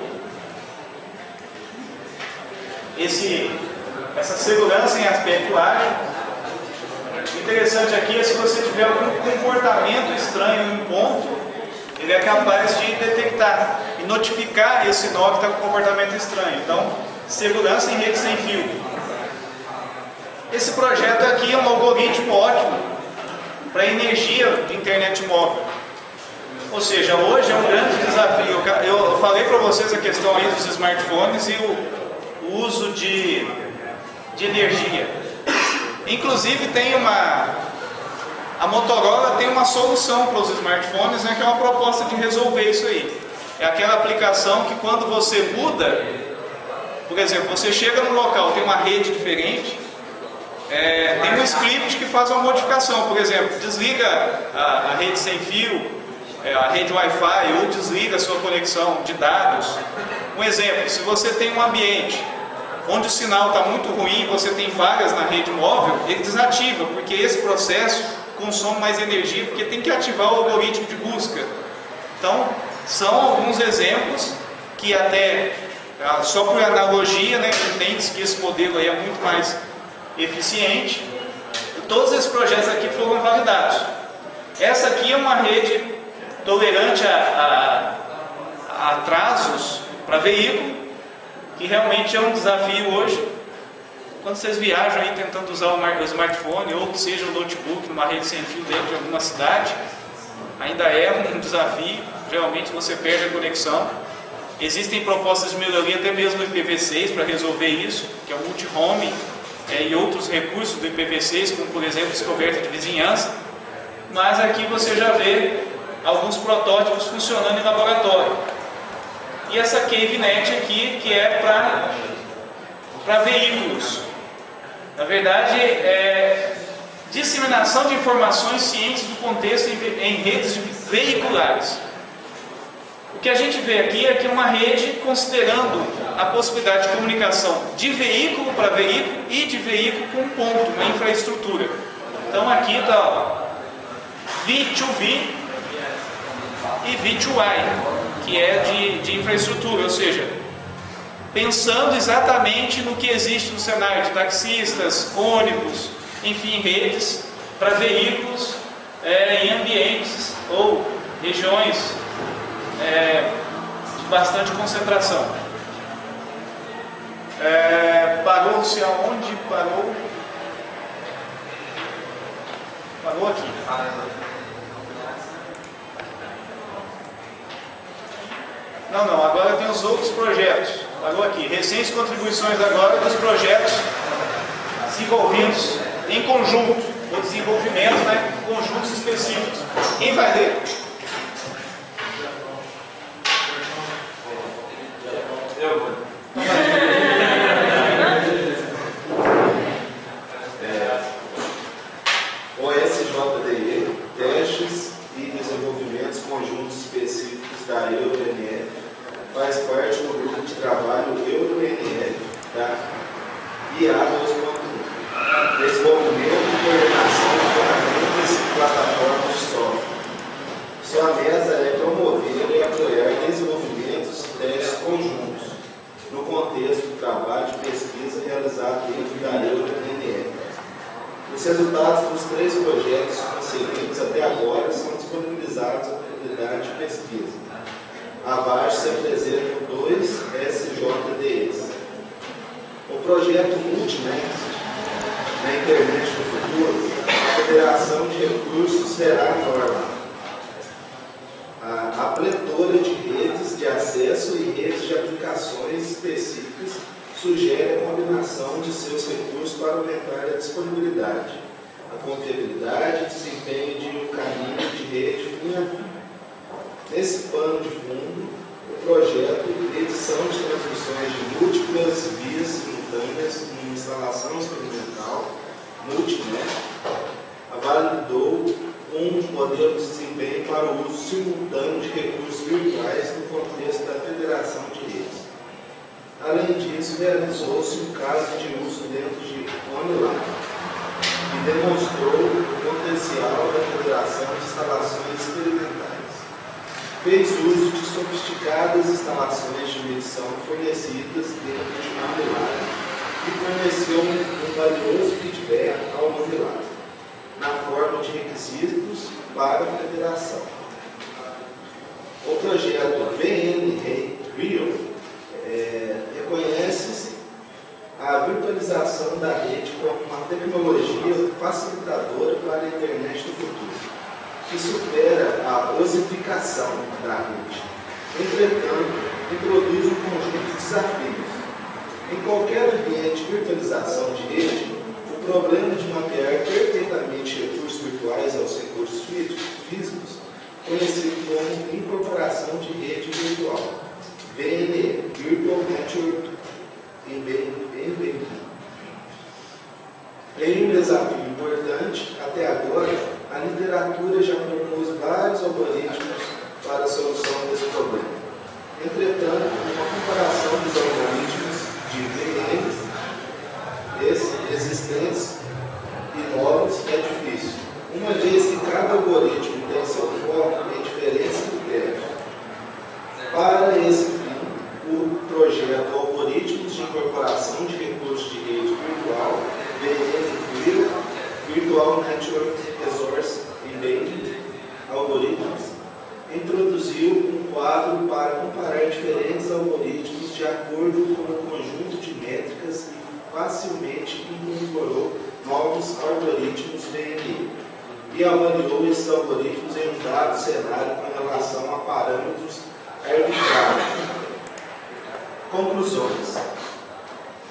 Essa segurança em aspecto ágil. O interessante aqui é se você tiver algum comportamento estranho em um ponto, ele é capaz de detectar e notificar esse nó que está com comportamento estranho. Então, segurança em rede sem fio. Esse projeto aqui é um algoritmo ótimo para energia de internet móvel. Ou seja, hoje é um grande desafio. Eu falei para vocês a questão aí dos smartphones e o uso de energia. Inclusive a Motorola tem uma solução para os smartphones, né, que é uma proposta de resolver isso aí. É aquela aplicação que quando você muda, por exemplo, você chega no local, tem uma rede diferente, tem um script que faz uma modificação. Por exemplo, desliga a rede sem fio, a rede Wi-Fi, ou desliga a sua conexão de dados. Um exemplo, se você tem um ambiente onde o sinal está muito ruim, você tem falhas na rede móvel, ele desativa, porque esse processo consome mais energia, porque tem que ativar o algoritmo de busca. Então, são alguns exemplos que até, só por analogia, né, entende-se que esse modelo aí é muito mais eficiente. Todos esses projetos aqui foram validados. Essa aqui é uma rede tolerante a atrasos para veículo, que realmente é um desafio hoje. Quando vocês viajam aí tentando usar o smartphone ou que seja o notebook numa rede sem fio dentro de alguma cidade, ainda é um desafio. Realmente você perde a conexão. Existem propostas de melhoria até mesmo no IPv6 para resolver isso, que é o multi-home e outros recursos do IPv6, como por exemplo descoberta de vizinhança. Mas aqui você já vê alguns protótipos funcionando em laboratório. E essa CaveNet aqui, que é para veículos. Na verdade, é disseminação de informações cientes do contexto em redes veiculares. O que a gente vê aqui é que uma rede considerando a possibilidade de comunicação de veículo para veículo e de veículo com ponto, uma infraestrutura. Então aqui está V2V e V2I, que é de infraestrutura, ou seja, pensando exatamente no que existe no cenário de taxistas, ônibus, enfim, redes para veículos em ambientes ou regiões de bastante concentração. Parou-se aonde? Parou aqui. Não, agora tem os outros projetos. Parou aqui. Recentes contribuições agora dos projetos desenvolvidos em conjunto, ou desenvolvimento, né, conjuntos específicos. Quem vai ler? Eu vou. OSJDE, testes e desenvolvimentos conjuntos específicos da EuroNF, faz parte do grupo de trabalho EuroNF da IA 2.1, desenvolvimento e coordenação de ferramentas e plataformas de software. Sua meta é promover e apoiar desenvolvimentos e testes conjuntos no contexto do trabalho de pesquisa realizado dentro da EuroNF. Os resultados dos 3 projetos concebidos até agora são disponibilizados à comunidade de pesquisa. Abaixo se apresentam 2 SJDs. O projeto Multinet, na internet do futuro, a federação de recursos será a norma. A pletora de redes de acesso e redes de aplicações específicas sugere a combinação de seus recursos para aumentar a disponibilidade, a confiabilidade e desempenho de um caminho de rede fim a fim. Nesse pano de fundo, o projeto de edição de transmissões de múltiplas vias simultâneas em instalação experimental, Multinet, validou um modelo de desempenho para o uso simultâneo de recursos virtuais no contexto da federação de redes. Além disso, realizou-se um caso de uso dentro de online, que demonstrou o potencial da federação de instalações experimentais. Fez uso de sofisticadas instalações de medição fornecidas dentro de uma modular e forneceu um valioso feedback ao modular, na forma de requisitos para a federação. O projeto VN-Rio reconhece a virtualização da rede como uma tecnologia facilitadora para a internet do futuro, que supera a osificação da rede. Entretanto, introduz um conjunto de desafios. Em qualquer ambiente de virtualização de rede, o problema de mapear perfeitamente recursos virtuais aos recursos físicos, conhecido como incorporação de rede virtual, VNE, Virtual Network Embedding. Em um desafio importante, até agora, a literatura já propôs vários algoritmos para a solução desse problema. Entretanto, uma comparação dos algoritmos de VNs existentes e novos é difícil, uma vez que cada algoritmo tem seu foco em diferentes critérios. Para esse fim, o projeto Algoritmos de Incorporação de Recursos de Rede Virtual, VNV, Virtual Network Resource Embedding Algorithms, introduziu um quadro para comparar diferentes algoritmos de acordo com o conjunto de métricas e facilmente incorporou novos algoritmos VNE e avaliou esses algoritmos em um dado cenário com relação a parâmetros arbitrários. Conclusões.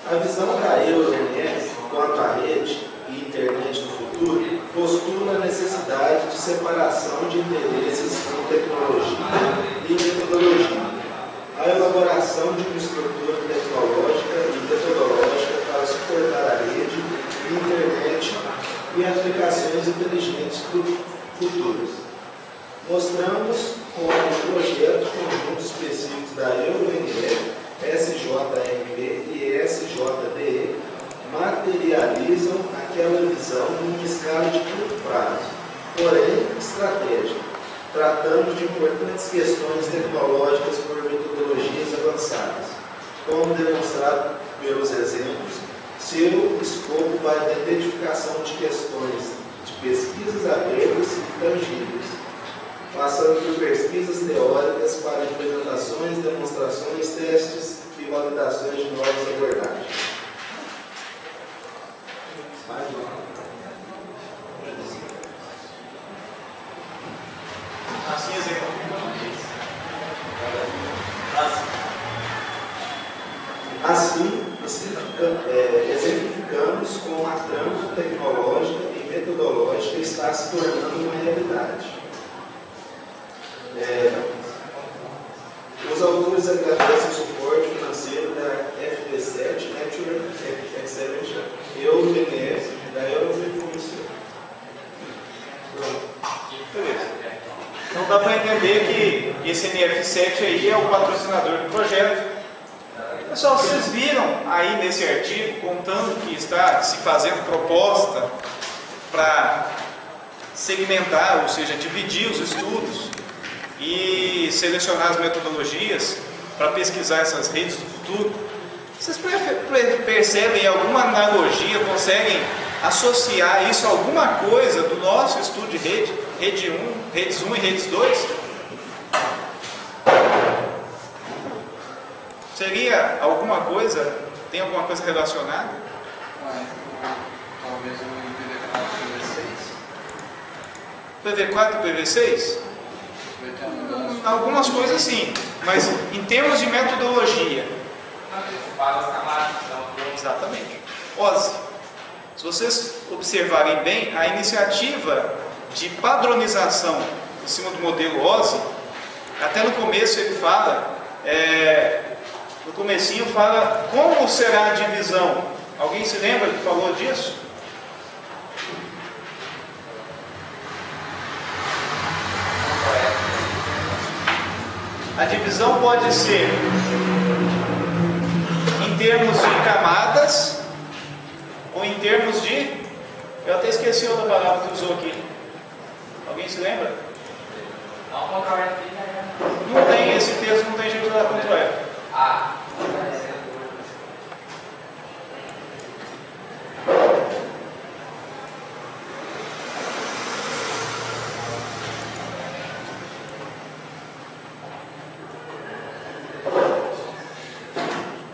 A visão da EuroNF quanto à rede e internet do futuro postula a necessidade de separação de interesses com tecnologia e metodologia, a elaboração de uma estrutura tecnológica e metodológica para suportar a rede, internet e aplicações inteligentes futuras. Mostramos como o projeto conjuntos específicos da EuroNF, SJMP e SJDE materializam aquela visão numa escala de curto prazo, porém estratégica, tratando de importantes questões tecnológicas por metodologias avançadas. Como demonstrado pelos exemplos, seu escopo vai da identificação de questões de pesquisas abertas e tangíveis, passando por pesquisas teóricas para implementações, demonstrações, testes e validações de novas abordagens. Assim exemplificamos como a trama tecnológica e metodológica está se tornando uma realidade. Os autores agradecem o suporte financeiro da FP7 Network Excellence e o BNF da Eurofrequência. Beleza. Então dá para entender que esse NF7 aí é o patrocinador do projeto. Pessoal, vocês viram aí nesse artigo, contando que está se fazendo proposta para segmentar, ou seja, dividir os estudos e selecionar as metodologias para pesquisar essas redes do futuro. Vocês percebem alguma analogia, conseguem associar isso a alguma coisa do nosso estudo de rede, rede 1, redes 1 e redes 2? Seria alguma coisa, tem alguma coisa relacionada? Talvez um PV4 PV4 e e PV6? Algumas coisas sim, mas em termos de metodologia. Exatamente. OSI. Se vocês observarem bem, a iniciativa de padronização em cima do modelo OSI, até no começo ele fala, no comecinho fala como será a divisão. Alguém se lembra que falou disso? A divisão pode ser em termos de camadas ou em termos de... Eu até esqueci outra palavra que usou aqui. Alguém se lembra? Não tem, esse texto não tem jeito de dar Ctrl F.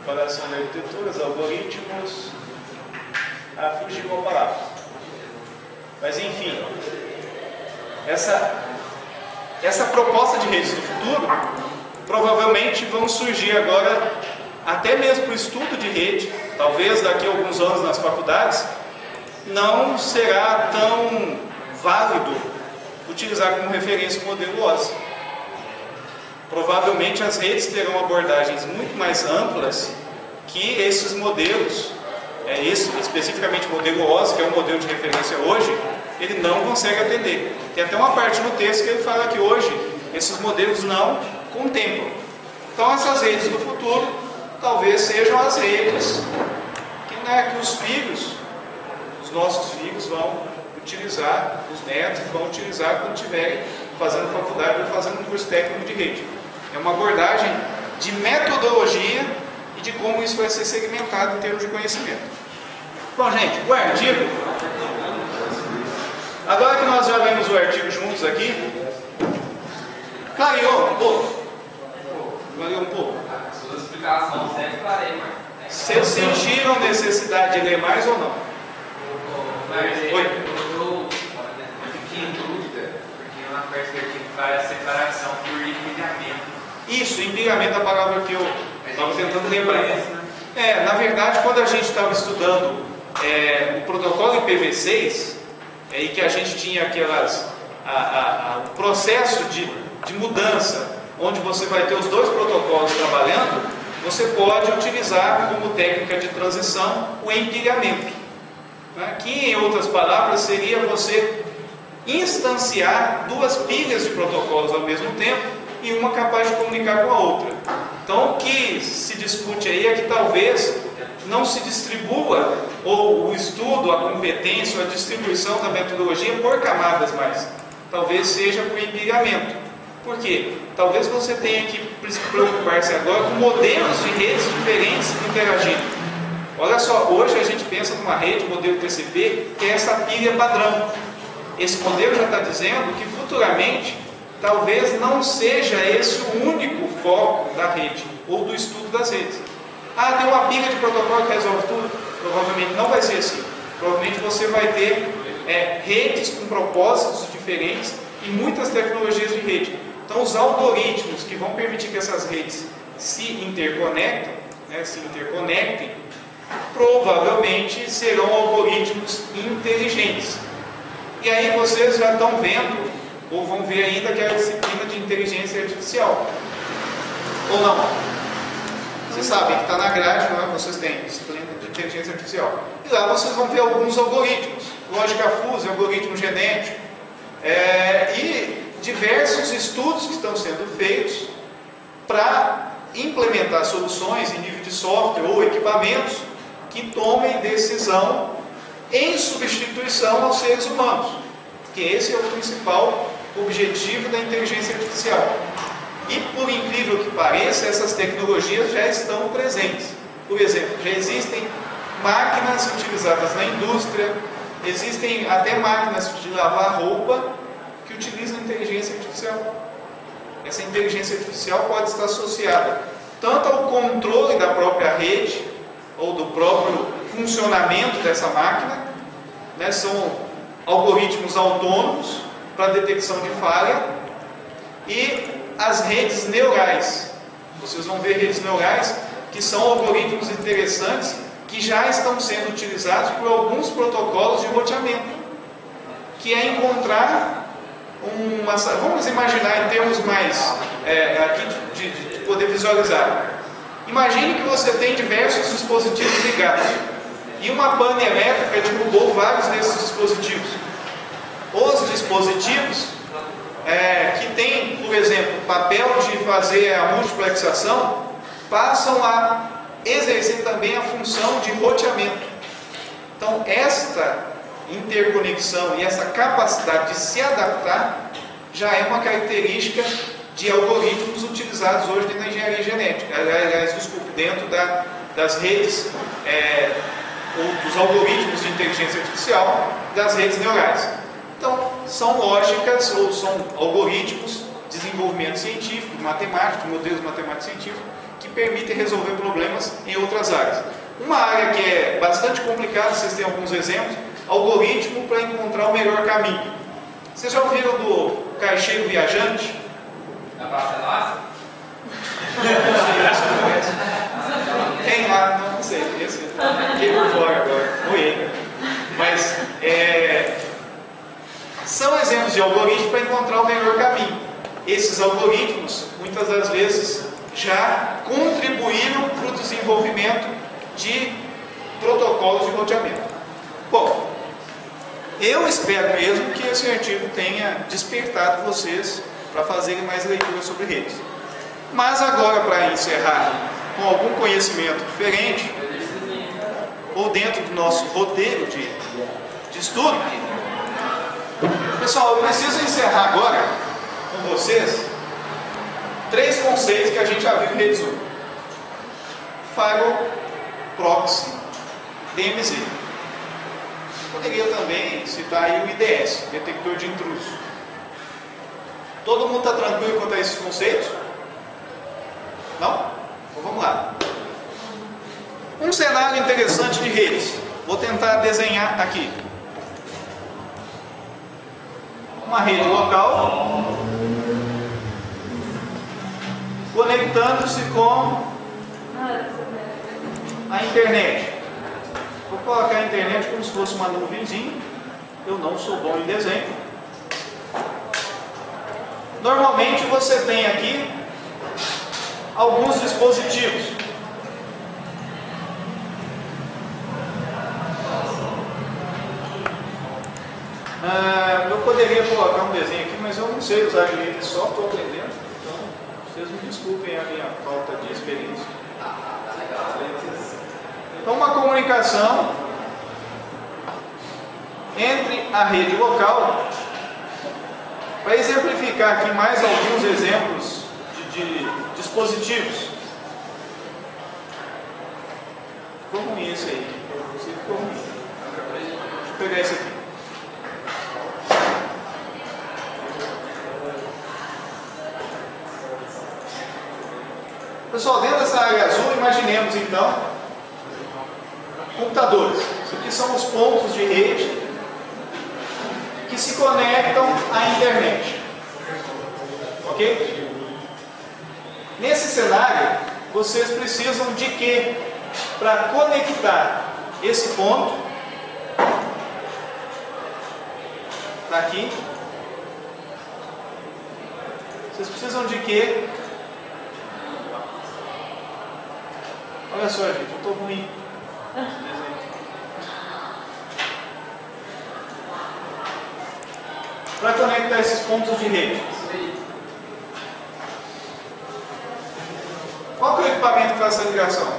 Comparação de arquiteturas, algoritmos. Fugiu a palavra. Mas enfim, essa proposta de redes do futuro, provavelmente vão surgir agora, até mesmo para o estudo de rede, talvez daqui a alguns anos nas faculdades, não será tão válido utilizar como referência o modelo OSI. Provavelmente as redes terão abordagens muito mais amplas que esses modelos, especificamente o modelo OSI, que é o modelo de referência hoje, ele não consegue atender. Tem até uma parte no texto que ele fala que hoje esses modelos não contemplam. Então essas redes do futuro talvez sejam as redes que os filhos, os nossos filhos vão utilizar, os netos vão utilizar quando estiverem fazendo faculdade ou fazendo um curso técnico de rede. É uma abordagem de metodologia e de como isso vai ser segmentado em termos de conhecimento. Bom, gente, o artigo. Agora que nós já lemos o artigo juntos aqui, clareou um pouco? Clareou um pouco? A sua explicação sempre clareia, mas... Vocês sentiram necessidade de ler mais ou não? Oi? Eu fiquei em dúvida, porque é uma perspectiva para a separação por empilhamento. Isso, empilhamento é a palavra que eu estava tentando lembrar. Na verdade, quando a gente estava estudando o protocolo IPv6, e que a gente tinha o processo de mudança, onde você vai ter os dois protocolos trabalhando, você pode utilizar como técnica de transição o empilhamento, né? Que, em outras palavras, seria você instanciar duas pilhas de protocolos ao mesmo tempo e uma capaz de comunicar com a outra. Então, o que se discute aí é que talvez não se distribua ou o estudo, a competência ou a distribuição da metodologia por camadas mais. Talvez seja por empilhamento. Por quê? Talvez você tenha que preocupar-se agora com modelos de redes diferentes interagindo. Olha só, hoje a gente pensa numa rede, modelo TCP, que é essa pilha padrão. Esse modelo já está dizendo que futuramente talvez não seja esse o único foco da rede ou do estudo das redes. Tem uma pilha de protocolo que resolve tudo? Provavelmente não vai ser assim. Provavelmente você vai ter redes com propósitos diferentes e muitas tecnologias de rede. Então os algoritmos que vão permitir que essas redes se interconectem, provavelmente serão algoritmos inteligentes. E aí vocês já estão vendo, ou vão ver ainda, que é a disciplina de inteligência artificial. Ou não? Vocês sabem que está na grade, não é? Vocês têm disciplina de inteligência artificial. E lá vocês vão ver alguns algoritmos. Lógica fúzia, algoritmo genético. E diversos estudos que estão sendo feitos para implementar soluções em nível de software ou equipamentos que tomem decisão em substituição aos seres humanos. Que esse é o principal objetivo da inteligência artificial. E, por incrível que pareça, essas tecnologias já estão presentes. Por exemplo, já existem máquinas utilizadas na indústria, existem até máquinas de lavar roupa que utilizam inteligência artificial. Essa inteligência artificial pode estar associada tanto ao controle da própria rede ou do próprio funcionamento dessa máquina, né? São algoritmos autônomos para detecção de falha, e as redes neurais. Vocês vão ver redes neurais que são algoritmos interessantes que já estão sendo utilizados por alguns protocolos de roteamento, que é encontrar vamos imaginar em termos mais aqui de poder visualizar. Imagine que você tem diversos dispositivos ligados e uma pane elétrica derrubou vários desses dispositivos. Os dispositivos que têm, por exemplo, papel de fazer a multiplexação, passam a exercer também a função de roteamento. Então, esta interconexão e essa capacidade de se adaptar já é uma característica de algoritmos utilizados hoje dentro da engenharia genética, dentro das redes ou dos algoritmos de inteligência artificial das redes neurais. Então, são lógicas ou são algoritmos de desenvolvimento científico, matemático, modelos matemáticos científicos, que permitem resolver problemas em outras áreas. Uma área que é bastante complicada, vocês têm alguns exemplos, algoritmo para encontrar o melhor caminho. Vocês já ouviram do caixeiro viajante? Da Praça é Nossa? Tem lá, não sei, esse fiquei por fora agora, oi. Mas são exemplos de algoritmos para encontrar o melhor caminho. Esses algoritmos, muitas das vezes, já contribuíram para o desenvolvimento de protocolos de roteamento. Bom, eu espero mesmo que esse artigo tenha despertado vocês para fazerem mais leituras sobre redes. Mas agora, para encerrar com algum conhecimento diferente, ou dentro do nosso roteiro de estudo, pessoal, eu preciso encerrar agora com vocês 3 conceitos que a gente já viu em redes 1. Firewall, Proxy, DMZ. Poderia também citar aí o IDS, detector de intrusos. Todo mundo está tranquilo quanto a esses conceitos? Não? Então vamos lá. Um cenário interessante de redes. Vou tentar desenhar aqui. Uma rede local conectando-se com a internet. Vou colocar a internet como se fosse uma nuvenzinha. Eu não sou bom em desenho. Normalmente você tem aqui alguns dispositivos. Eu poderia colocar um desenho aqui, mas eu não sei usar direito, só estou aprendendo. Então, vocês me desculpem a minha falta de experiência. Então, uma comunicação entre a rede local. Para exemplificar aqui mais alguns exemplos de dispositivos. Ficou ruim esse aí. Você ficou ruim. Deixa eu pegar esse aqui. Pessoal, dentro dessa área azul, imaginemos então computadores. Isso aqui são os pontos de rede que se conectam à internet. Ok? Nesse cenário, vocês precisam de quê? Para conectar esse ponto, está aqui. Vocês precisam de quê? Olha só, gente, eu estou ruim. Para conectar esses pontos de rede. Qual que é o equipamento que faz essa ligação?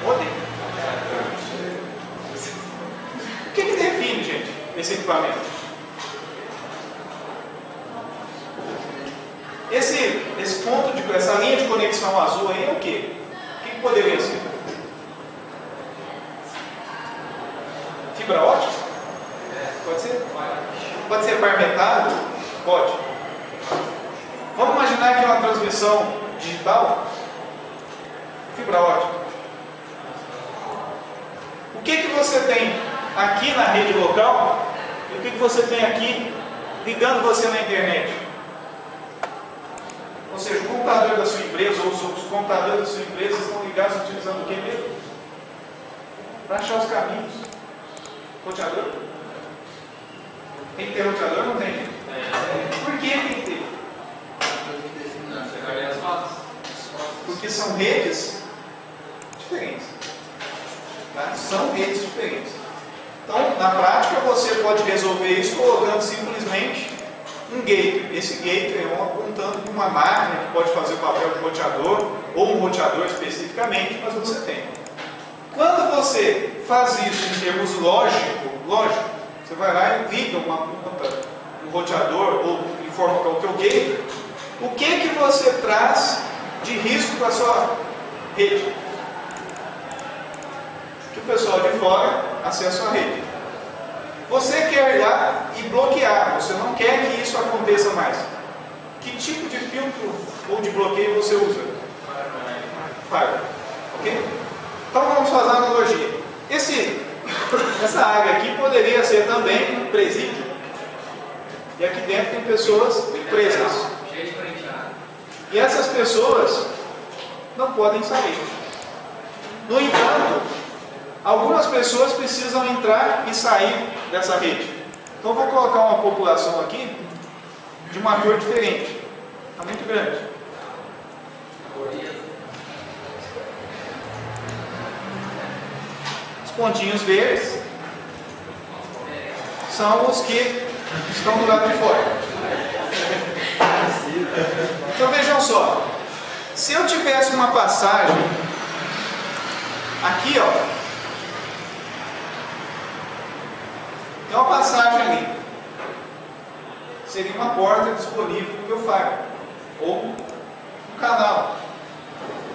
Modem. O que define, gente, esse equipamento? Esse ponto essa linha de conexão azul aí é o quê? O que poderia ser? Fibra ótica? Pode ser? Pode ser par metálico? Pode. Vamos imaginar que é uma transmissão digital? Fibra ótica. O que você tem aqui na rede local e o que você tem aqui ligando você na internet? Ou seja, o computador da sua empresa ou os computadores da sua empresa estão ligados utilizando o que mesmo? Para achar os caminhos. Roteador? Tem que ter roteador ou não tem? Por que tem que ter? Porque são redes diferentes. Tá? São redes diferentes. Então, na prática, você pode resolver isso colocando simplesmente um gateway. Esse gateway é apontando para uma máquina que pode fazer o papel de roteador, ou um roteador especificamente, mas você tem. Quando você faz isso em termos lógicos, você vai lá e liga um roteador ou informa qual que é o gateway, o que você traz de risco para a sua rede? Que o pessoal de fora acesse a rede. Você quer ir lá e bloquear, você não quer que isso aconteça mais. Que tipo de filtro ou de bloqueio você usa? Firewall. Ok? Então vamos fazer uma analogia. Esse Essa área aqui poderia ser também um presídio. E aqui dentro tem pessoas presas. Gente corintiana. E essas pessoas não podem sair. No entanto, algumas pessoas precisam entrar e sair dessa rede. Então, vou colocar uma população aqui de uma cor diferente. Está muito grande. Os pontinhos verdes são os que estão do lado de fora. Então, vejam só. Se eu tivesse uma passagem aqui, ó, tem uma passagem ali, seria uma porta disponível no meu Fire, ou um canal.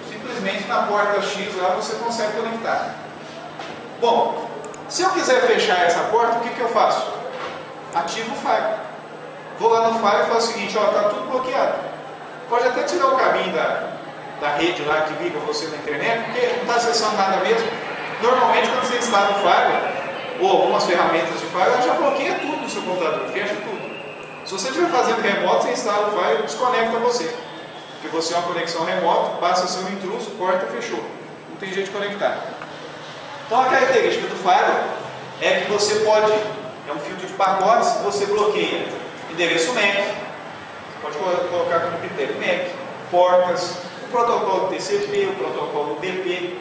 Simplesmente na porta X lá você consegue conectar. Bom, se eu quiser fechar essa porta, o que eu faço? Ativo o Fire. Vou lá no Fire e faço o seguinte, ó, está tudo bloqueado. Pode até tirar o cabinho da rede lá que liga você na internet, porque não está acessando nada mesmo. Normalmente quando você instala o Fire, ou algumas ferramentas de Fire, ela já bloqueia tudo no seu computador, fecha tudo. Se você estiver fazendo remoto, você instala o Fire e desconecta você. Porque você é uma conexão remota, passa a ser um intruso, corta, fechou. Não tem jeito de conectar. Então a característica do Fire é que você pode, é um filtro de pacotes, você bloqueia endereço MAC, pode colocar como critério MAC, portas, o protocolo TCP, o protocolo DP,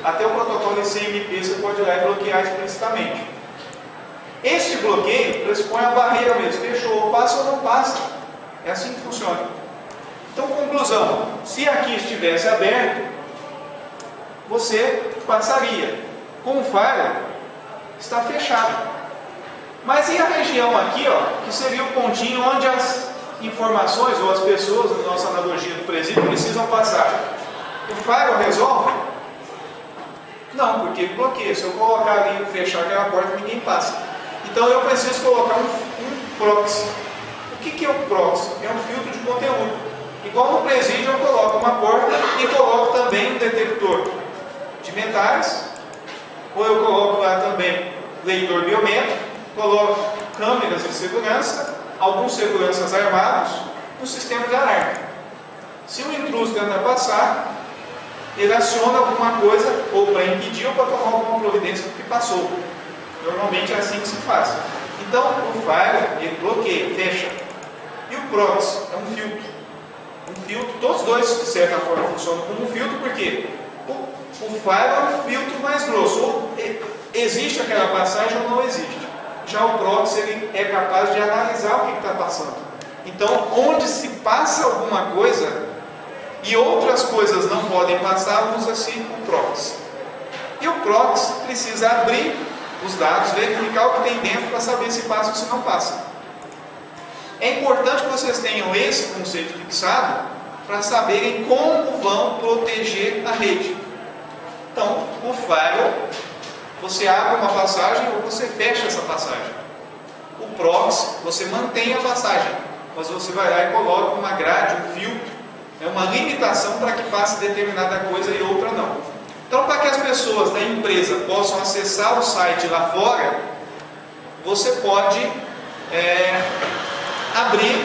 até o protocolo ICMP você pode ir lá e bloquear explicitamente. Este bloqueio pressupõe a barreira mesmo, fechou, passa ou não passa. É assim que funciona. Então, conclusão, se aqui estivesse aberto, você passaria. Com o Fire, está fechado. Mas e a região aqui, ó, que seria o pontinho onde as informações ou as pessoas, na nossa analogia do presídio, precisam passar? O Fire resolve? Não, porque ele bloqueia. Se eu colocar ali e fechar aquela porta, ninguém passa. Então eu preciso colocar um proxy. O que é um proxy? É um filtro de conteúdo. Igual no presídio eu coloco uma porta e coloco também um detector de metais, ou eu coloco lá também leitor biométrico, coloco câmeras de segurança, alguns seguranças armados, no sistema de alarme. Se o intruso tenta passar, ele aciona alguma coisa ou para impedir ou para tomar alguma providência do que passou. Normalmente é assim que se faz. Então o Fire, ele bloqueia, fecha. E o proxy é um filtro. Um filtro, todos dois de certa forma funcionam como um filtro, porque o Fire é um filtro mais grosso. Ou existe aquela passagem ou não existe. Já o proxy ele é capaz de analisar o que está passando. Então, onde se passa alguma coisa e outras coisas não podem passar, usa-se o proxy. E o proxy precisa abrir os dados, verificar o que tem dentro para saber se passa ou se não passa. É importante que vocês tenham esse conceito fixado para saberem como vão proteger a rede. Então, o firewall, você abre uma passagem ou você fecha essa passagem. O proxy, você mantém a passagem, mas você vai lá e coloca uma grade, um filtro, uma limitação para que passe determinada coisa e outra não. Então, para que as pessoas da empresa possam acessar o site lá fora, você pode abrir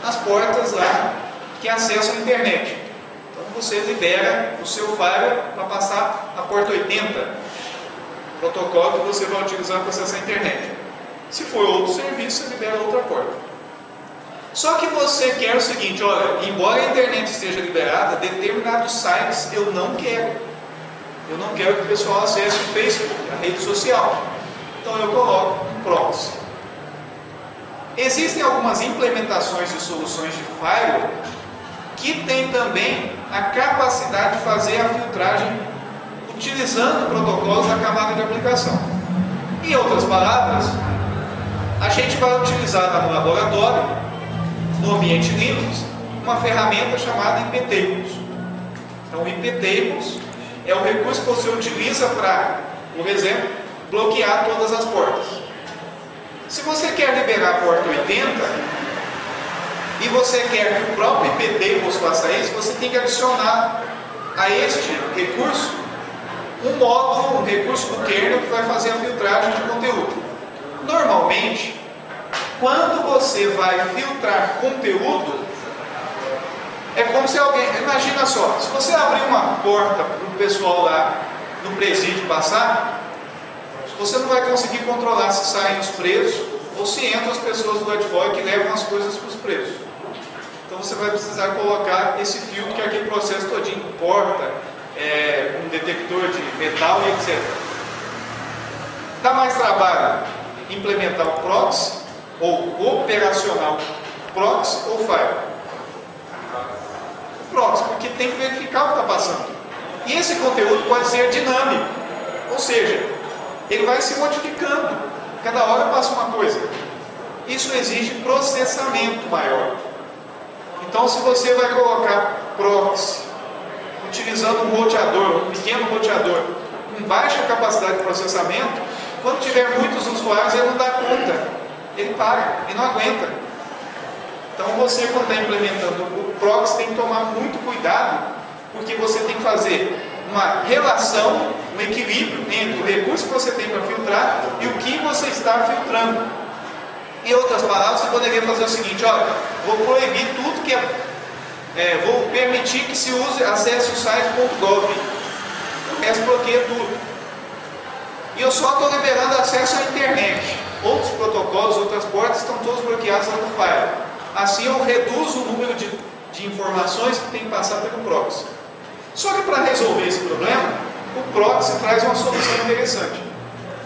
as portas lá que acessam a internet. Então, você libera o seu firewall para passar a porta 80, protocolo que você vai utilizar para acessar a internet. Se for outro serviço, você libera outra porta. Só que você quer o seguinte, olha, embora a internet esteja liberada, determinados sites eu não quero. Eu não quero que o pessoal acesse o Facebook, a rede social. Então eu coloco um proxy. Existem algumas implementações de soluções de firewall que têm também a capacidade de fazer a filtragem utilizando protocolos da camada de aplicação. Em outras palavras, a gente vai utilizar no laboratório, no ambiente Linux, uma ferramenta chamada iptables. Então, o iptables é o recurso que você utiliza para, por exemplo, bloquear todas as portas. Se você quer liberar a porta 80 e você quer que o próprio iptables faça isso, você tem que adicionar a este recurso um módulo, um recurso do kernel que vai fazer a filtragem de conteúdo. Normalmente, quando você vai filtrar conteúdo, é como se alguém... Imagina só, se você abrir uma porta para o pessoal lá no presídio passar, você não vai conseguir controlar se saem os presos ou se entram as pessoas do lado de fora que levam as coisas para os presos. Então você vai precisar colocar esse filtro, que é aquele processo todinho, porta, um detector de metal e etc. Dá mais trabalho implementar o proxy, ou operacional proxy ou firewall? Proxy, porque tem que verificar o que está passando. E esse conteúdo pode ser dinâmico, ou seja, ele vai se modificando, cada hora passa uma coisa. Isso exige processamento maior. Então, se você vai colocar proxy, utilizando um roteador, um pequeno roteador, com baixa capacidade de processamento, quando tiver muitos usuários, ele não dá conta, ele para, ele não aguenta. Então, você, quando está implementando o proxy, tem que tomar muito cuidado, porque você tem que fazer uma relação, um equilíbrio entre o recurso que você tem para filtrar e o que você está filtrando. Em outras palavras, você poderia fazer o seguinte: olha, vou proibir tudo que vou permitir que se use, acesse o site .gov, o resto bloqueia tudo. E eu só estou liberando acesso à internet. Outros protocolos, outras portas estão todos bloqueados lá no firewall. Assim eu reduzo o número de informações que tem que passar pelo proxy. Só que para resolver esse problema, o proxy traz uma solução interessante.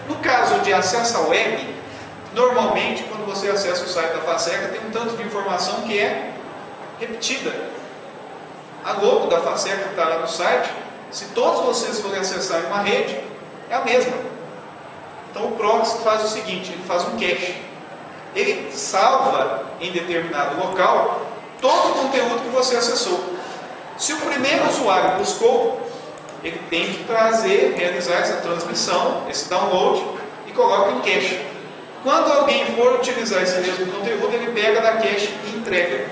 No caso de acesso à web, normalmente quando você acessa o site da FASECA, tem um tanto de informação que é repetida. A logo da FASECA que está lá no site, se todos vocês forem acessar em uma rede, é a mesma. Então o proxy faz o seguinte: ele faz um cache. Ele salva em determinado local todo o conteúdo que você acessou. Se o primeiro usuário buscou, ele tem que realizar essa transmissão, esse download, e coloca em cache. Quando alguém for utilizar esse mesmo conteúdo, ele pega da cache e entrega.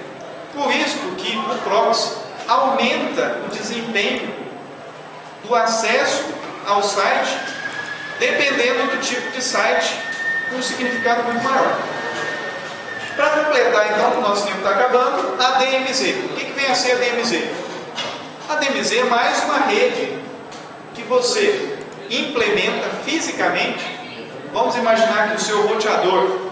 Por isso que o proxy aumenta o desempenho do acesso ao site, dependendo do tipo de site, com um significado muito maior. Para completar, então, que o nosso tempo está acabando, a DMZ. O que vem a ser a DMZ? A DMZ é mais uma rede que você implementa fisicamente. Vamos imaginar que o seu roteador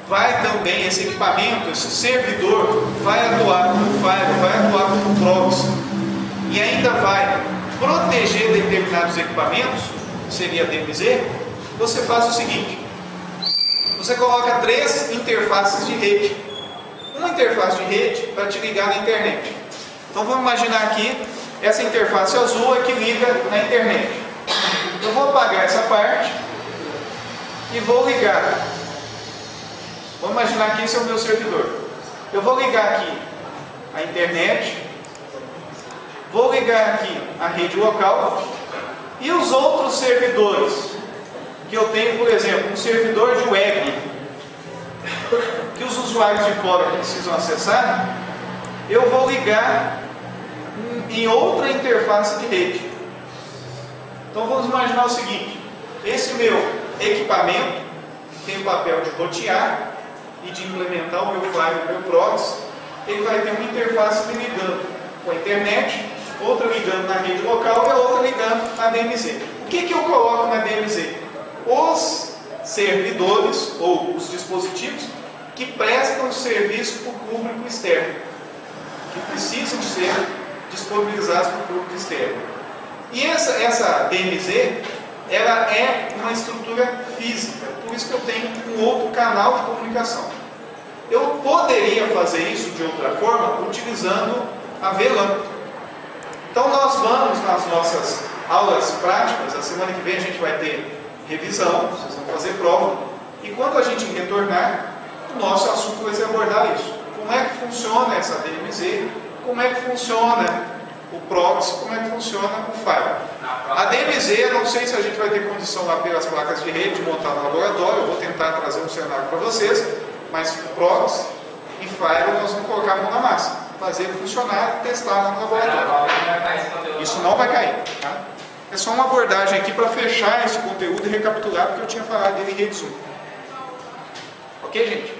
vai também, esse equipamento, esse servidor, vai atuar como firewall, vai atuar como proxy, e ainda vai proteger determinados equipamentos, seria a DMZ. Você faz o seguinte: você coloca 3 interfaces de rede. Uma interface de rede para te ligar na internet. Então vamos imaginar aqui, essa interface azul é que liga na internet. Eu vou apagar essa parte e vou ligar. Vamos imaginar que esse é o meu servidor. Eu vou ligar aqui a internet, vou ligar aqui a rede local e os outros servidores que eu tenho, por exemplo, um servidor de web que os usuários de fora precisam acessar, eu vou ligar em outra interface de rede. Então vamos imaginar o seguinte: esse meu equipamento tem o papel de rotear e de implementar o meu firewall, o meu proxy. Ele vai ter uma interface me ligando com a internet, outra ligando na rede local e a outra ligando na DMZ. O que eu coloco na DMZ? Os servidores ou os dispositivos que prestam serviço para o público externo, que precisam ser disponibilizados para o público externo. E essa DMZ, ela é uma estrutura física, por isso que eu tenho um outro canal de comunicação. Eu poderia fazer isso de outra forma utilizando a VLAN. Então nós vamos nas nossas aulas práticas, a semana que vem a gente vai ter revisão, vocês vão fazer prova, e quando a gente retornar, o nosso assunto vai ser abordar isso. Como é que funciona essa DMZ, como é que funciona o proxy, como é que funciona o firewall. A DMZ, eu não sei se a gente vai ter condição lá pelas placas de rede de montar no laboratório, eu vou tentar trazer um cenário para vocês, mas proxy e firewall nós vamos colocar a mão na massa. fazer funcionar e testar lá no laboratório. Vai cair esse conteúdo. Isso não vai cair. Tá? É só uma abordagem aqui para fechar esse conteúdo e recapitular, porque eu tinha falado dele em rede Zoom. Ok, gente?